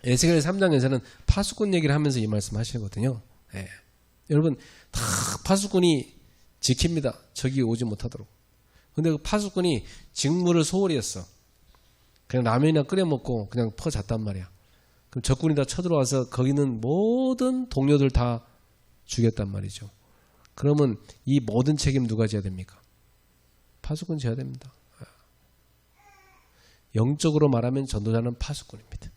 에스겔 3장에서는 파수꾼 얘기를 하면서 이 말씀 하시거든요. 네. 여러분, 다 파수꾼이 지킵니다. 적이 오지 못하도록. 근데 그 파수꾼이 직무를 소홀히 했어. 그냥 라면이나 끓여 먹고 그냥 퍼 잤단 말이야. 그럼 적군이 다 쳐들어와서 거기는 모든 동료들 다 죽였단 말이죠. 그러면 이 모든 책임 누가 져야 됩니까? 파수꾼 져야 됩니다. 영적으로 말하면 전도자는 파수꾼입니다.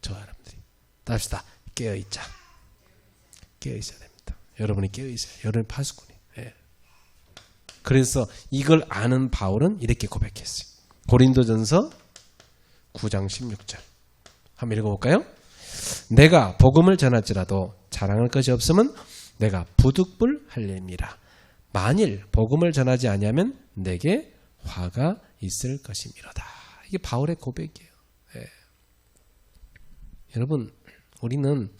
저와 여러분들이. 답시다. 깨어있자. 깨어있어야 됩니다. 여러분이 깨어있어요. 여러분이 파수꾼이에요. 예. 그래서 이걸 아는 바울은 이렇게 고백했어요. 고린도전서 9장 16절 한번 읽어볼까요? 내가 복음을 전할지라도 자랑할 것이 없으면 내가 부득불 할렘이라. 만일 복음을 전하지 아니하면 내게 화가 있을 것이미로다. 이게 바울의 고백이에요. 예. 여러분, 우리는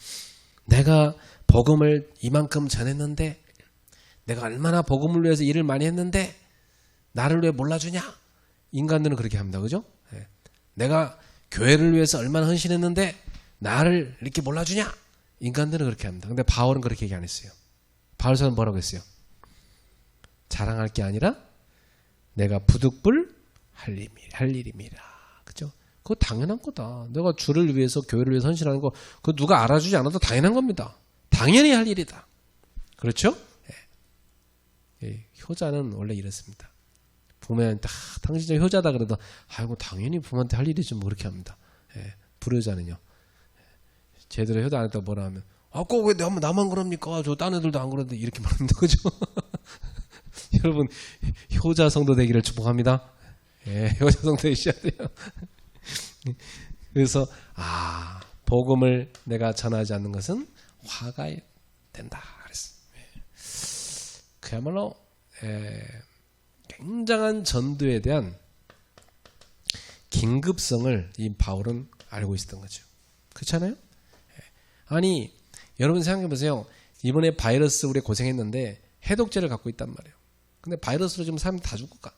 내가 복음을 이만큼 전했는데, 내가 얼마나 복음을 위해서 일을 많이 했는데 나를 왜 몰라주냐? 인간들은 그렇게 합니다. 그죠? 예. 내가 교회를 위해서 얼마나 헌신했는데 나를 이렇게 몰라주냐? 인간들은 그렇게 합니다. 근데 바울은 그렇게 얘기 안 했어요. 바울서는 뭐라고 했어요? 자랑할 게 아니라 내가 부득불 할 일임이라. 그죠? 그거 당연한 거다. 내가 주를 위해서 교회를 위해서 헌신하는 거 그거 누가 알아주지 않아도 당연한 겁니다. 당연히 할 일이다. 그렇죠? 예. 예. 효자는 원래 이렇습니다. 보면 당신 저 효자다 그래도 아이고 당연히 부모한테 할 일이지 뭐 그렇게 합니다. 예. 불효자는요. 제대로 효도 안 했다고 뭐라 하면 꼭 왜 나만 그럽니까? 저 딴 애들도 안 그러는데 이렇게 말합니다. 그죠? 여러분 효자 성도 되기를 축복합니다. 예, 효자 성도 되셔야 돼요. 그래서 복음을 내가 전하지 않는 것은 화가 된다. 그랬어. 그야말로 굉장한 전도에 대한 긴급성을 이 바울은 알고 있었던 거죠. 그렇잖아요? 아니 여러분 생각해 보세요. 이번에 바이러스 우리 고생했는데 해독제를 갖고 있단 말이에요. 근데 바이러스로 지금 사람이 다 죽을까?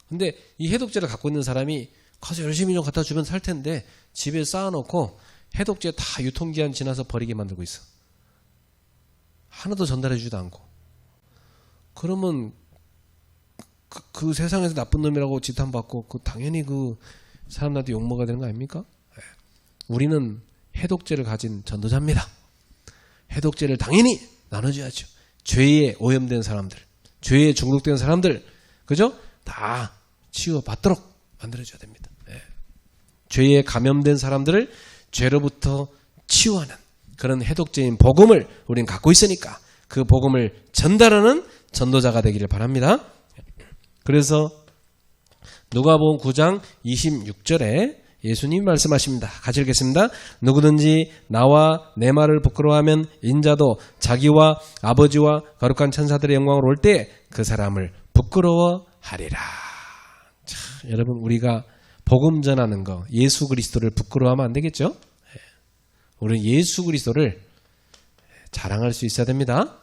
근데 이 해독제를 갖고 있는 사람이 가서 열심히 좀 갖다 주면 살 텐데 집에 쌓아놓고 해독제 다 유통기한 지나서 버리게 만들고 있어. 하나도 전달해 주지도 않고. 그러면 그 세상에서 나쁜 놈이라고 지탄받고 당연히 그 사람들한테 욕먹어야 되는 거 아닙니까? 우리는 해독제를 가진 전도자입니다. 해독제를 당연히 나눠줘야죠. 죄에 오염된 사람들, 죄에 중독된 사람들, 그죠? 다 치유받도록 만들어줘야 됩니다. 죄에 감염된 사람들을 죄로부터 치유하는 그런 해독제인 복음을 우리는 갖고 있으니까 그 복음을 전달하는 전도자가 되기를 바랍니다. 그래서 누가복음 9장 26절에 예수님이 말씀하십니다. 같이 읽겠습니다. 누구든지 나와 내 말을 부끄러워하면 인자도 자기와 아버지와 거룩한 천사들의 영광으로 올 때 그 사람을 부끄러워하리라. 자, 여러분 우리가 복음 전하는 거 예수 그리스도를 부끄러워하면 안 되겠죠? 우리는 예수 그리스도를 자랑할 수 있어야 됩니다.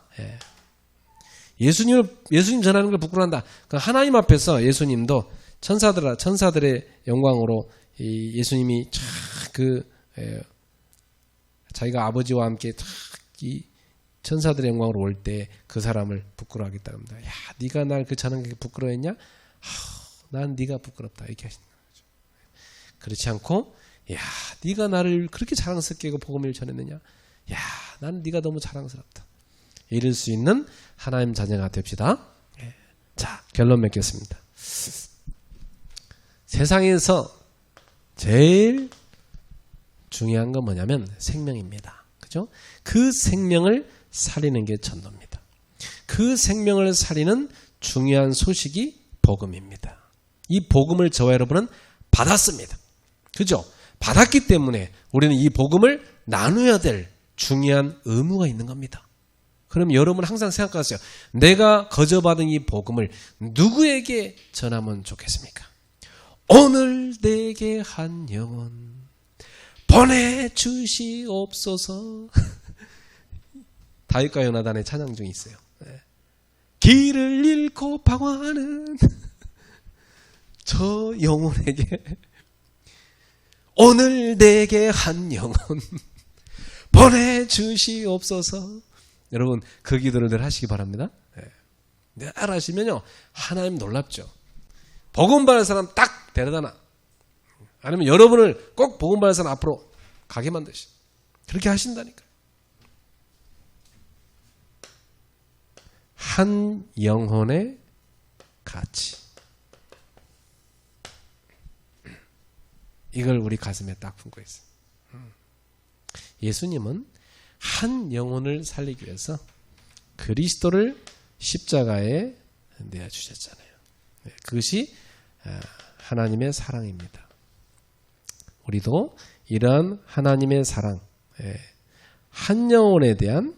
예수님 전하는 걸 부끄러워한다. 하나님 앞에서 예수님도 천사들의 영광으로 예수님이 자기가 아버지와 함께 이 천사들의 영광으로 올 때 그 사람을 부끄러워하겠다 합니다. 야, 네가 날 그 전하는 게 부끄러워했냐? 난 네가 부끄럽다 이렇게 하시는 거죠. 그렇지 않고 야, 네가 나를 그렇게 자랑스럽게 복음을 전했느냐? 야, 난 네가 너무 자랑스럽다. 이럴 수 있는 하나님 자녀가 됩시다. 자, 결론 맺겠습니다. 세상에서 제일 중요한 건 뭐냐면 생명입니다. 그죠? 그 생명을 살리는 게 전도입니다. 그 생명을 살리는 중요한 소식이 복음입니다. 이 복음을 저와 여러분은 받았습니다. 그죠? 받았기 때문에 우리는 이 복음을 나눠야 될 중요한 의무가 있는 겁니다. 그럼 여러분 항상 생각하세요. 내가 거저받은 이 복음을 누구에게 전하면 좋겠습니까? 오늘 내게 한 영혼 보내주시옵소서. 다윗과 요나단의 찬양 중에 있어요. 길을 잃고 방황하는 저 영혼에게 오늘 내게 한 영혼 보내주시옵소서. 여러분 그 기도를 늘 하시기 바랍니다. 늘 하시면요 하나님 놀랍죠. 복음 받을 사람 딱 데려다놔. 아니면 여러분을 꼭 복음 받을 사람 앞으로 가게 만드시. 그렇게 하신다니까요. 한 영혼의 가치. 이걸 우리 가슴에 딱 품고 있어요. 예수님은 한 영혼을 살리기 위해서 그리스도를 십자가에 내어주셨잖아요. 그것이 하나님의 사랑입니다. 우리도 이러한 하나님의 사랑, 한 영혼에 대한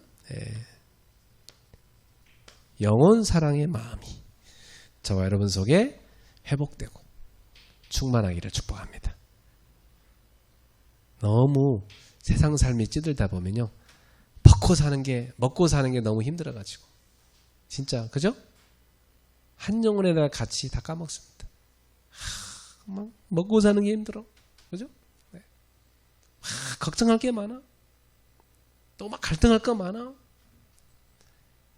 영혼 사랑의 마음이 저와 여러분 속에 회복되고 충만하기를 축복합니다. 너무 세상 삶이 찌들다 보면요, 먹고 사는 게 너무 힘들어가지고 진짜 그죠? 한 영혼에다가 같이 다 까먹습니다. 막 먹고 사는 게 힘들어, 그죠? 네. 걱정할 게 많아. 또 막 갈등할 거 많아.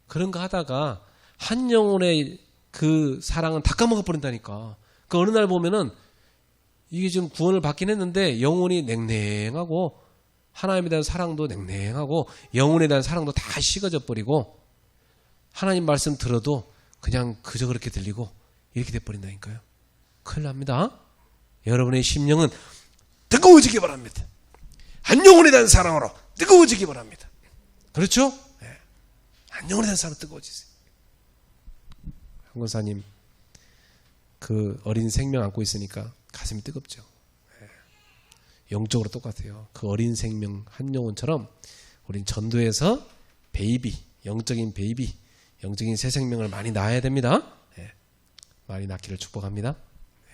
그런 거 하다가 한 영혼의 그 사랑은 다 까먹어 버린다니까. 그 어느 날 보면은 이게 지금 구원을 받긴 했는데 영혼이 냉랭하고 하나님에 대한 사랑도 냉랭하고 영혼에 대한 사랑도 다 식어져 버리고 하나님 말씀 들어도 그냥 그저 그렇게 들리고 이렇게 돼버린다니까요. 큰일 납니다. 여러분의 심령은 뜨거워지기 바랍니다. 한 영혼에 대한 사랑으로 뜨거워지기 바랍니다. 그렇죠? 네. 한 영혼에 대한 사랑으로 뜨거워지세요. 한 권사님 그 어린 생명 안고 있으니까 가슴이 뜨겁죠. 네. 영적으로 똑같아요. 그 어린 생명 한 영혼처럼 우린 전도에서 베이비, 영적인 베이비, 영적인 새 생명을 많이 낳아야 됩니다. 네. 많이 낳기를 축복합니다.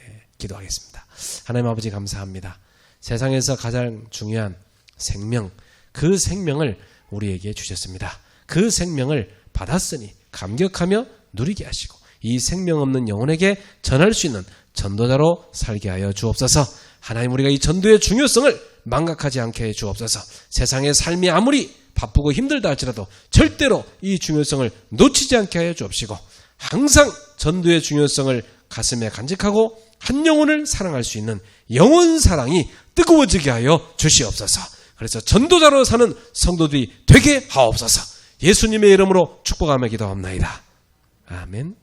네. 기도하겠습니다. 하나님 아버지 감사합니다. 세상에서 가장 중요한 생명, 그 생명을 우리에게 주셨습니다. 그 생명을 받았으니 감격하며 누리게 하시고 이 생명 없는 영혼에게 전할 수 있는 전도자로 살게 하여 주옵소서. 하나님, 우리가 이 전도의 중요성을 망각하지 않게 해 주옵소서. 세상의 삶이 아무리 바쁘고 힘들다 할지라도 절대로 이 중요성을 놓치지 않게 하여 주옵시고 항상 전도의 중요성을 가슴에 간직하고 한 영혼을 사랑할 수 있는 영혼 사랑이 뜨거워지게 하여 주시옵소서. 그래서 전도자로 사는 성도들이 되게 하옵소서. 예수님의 이름으로 축복하며 기도합나이다. 아멘.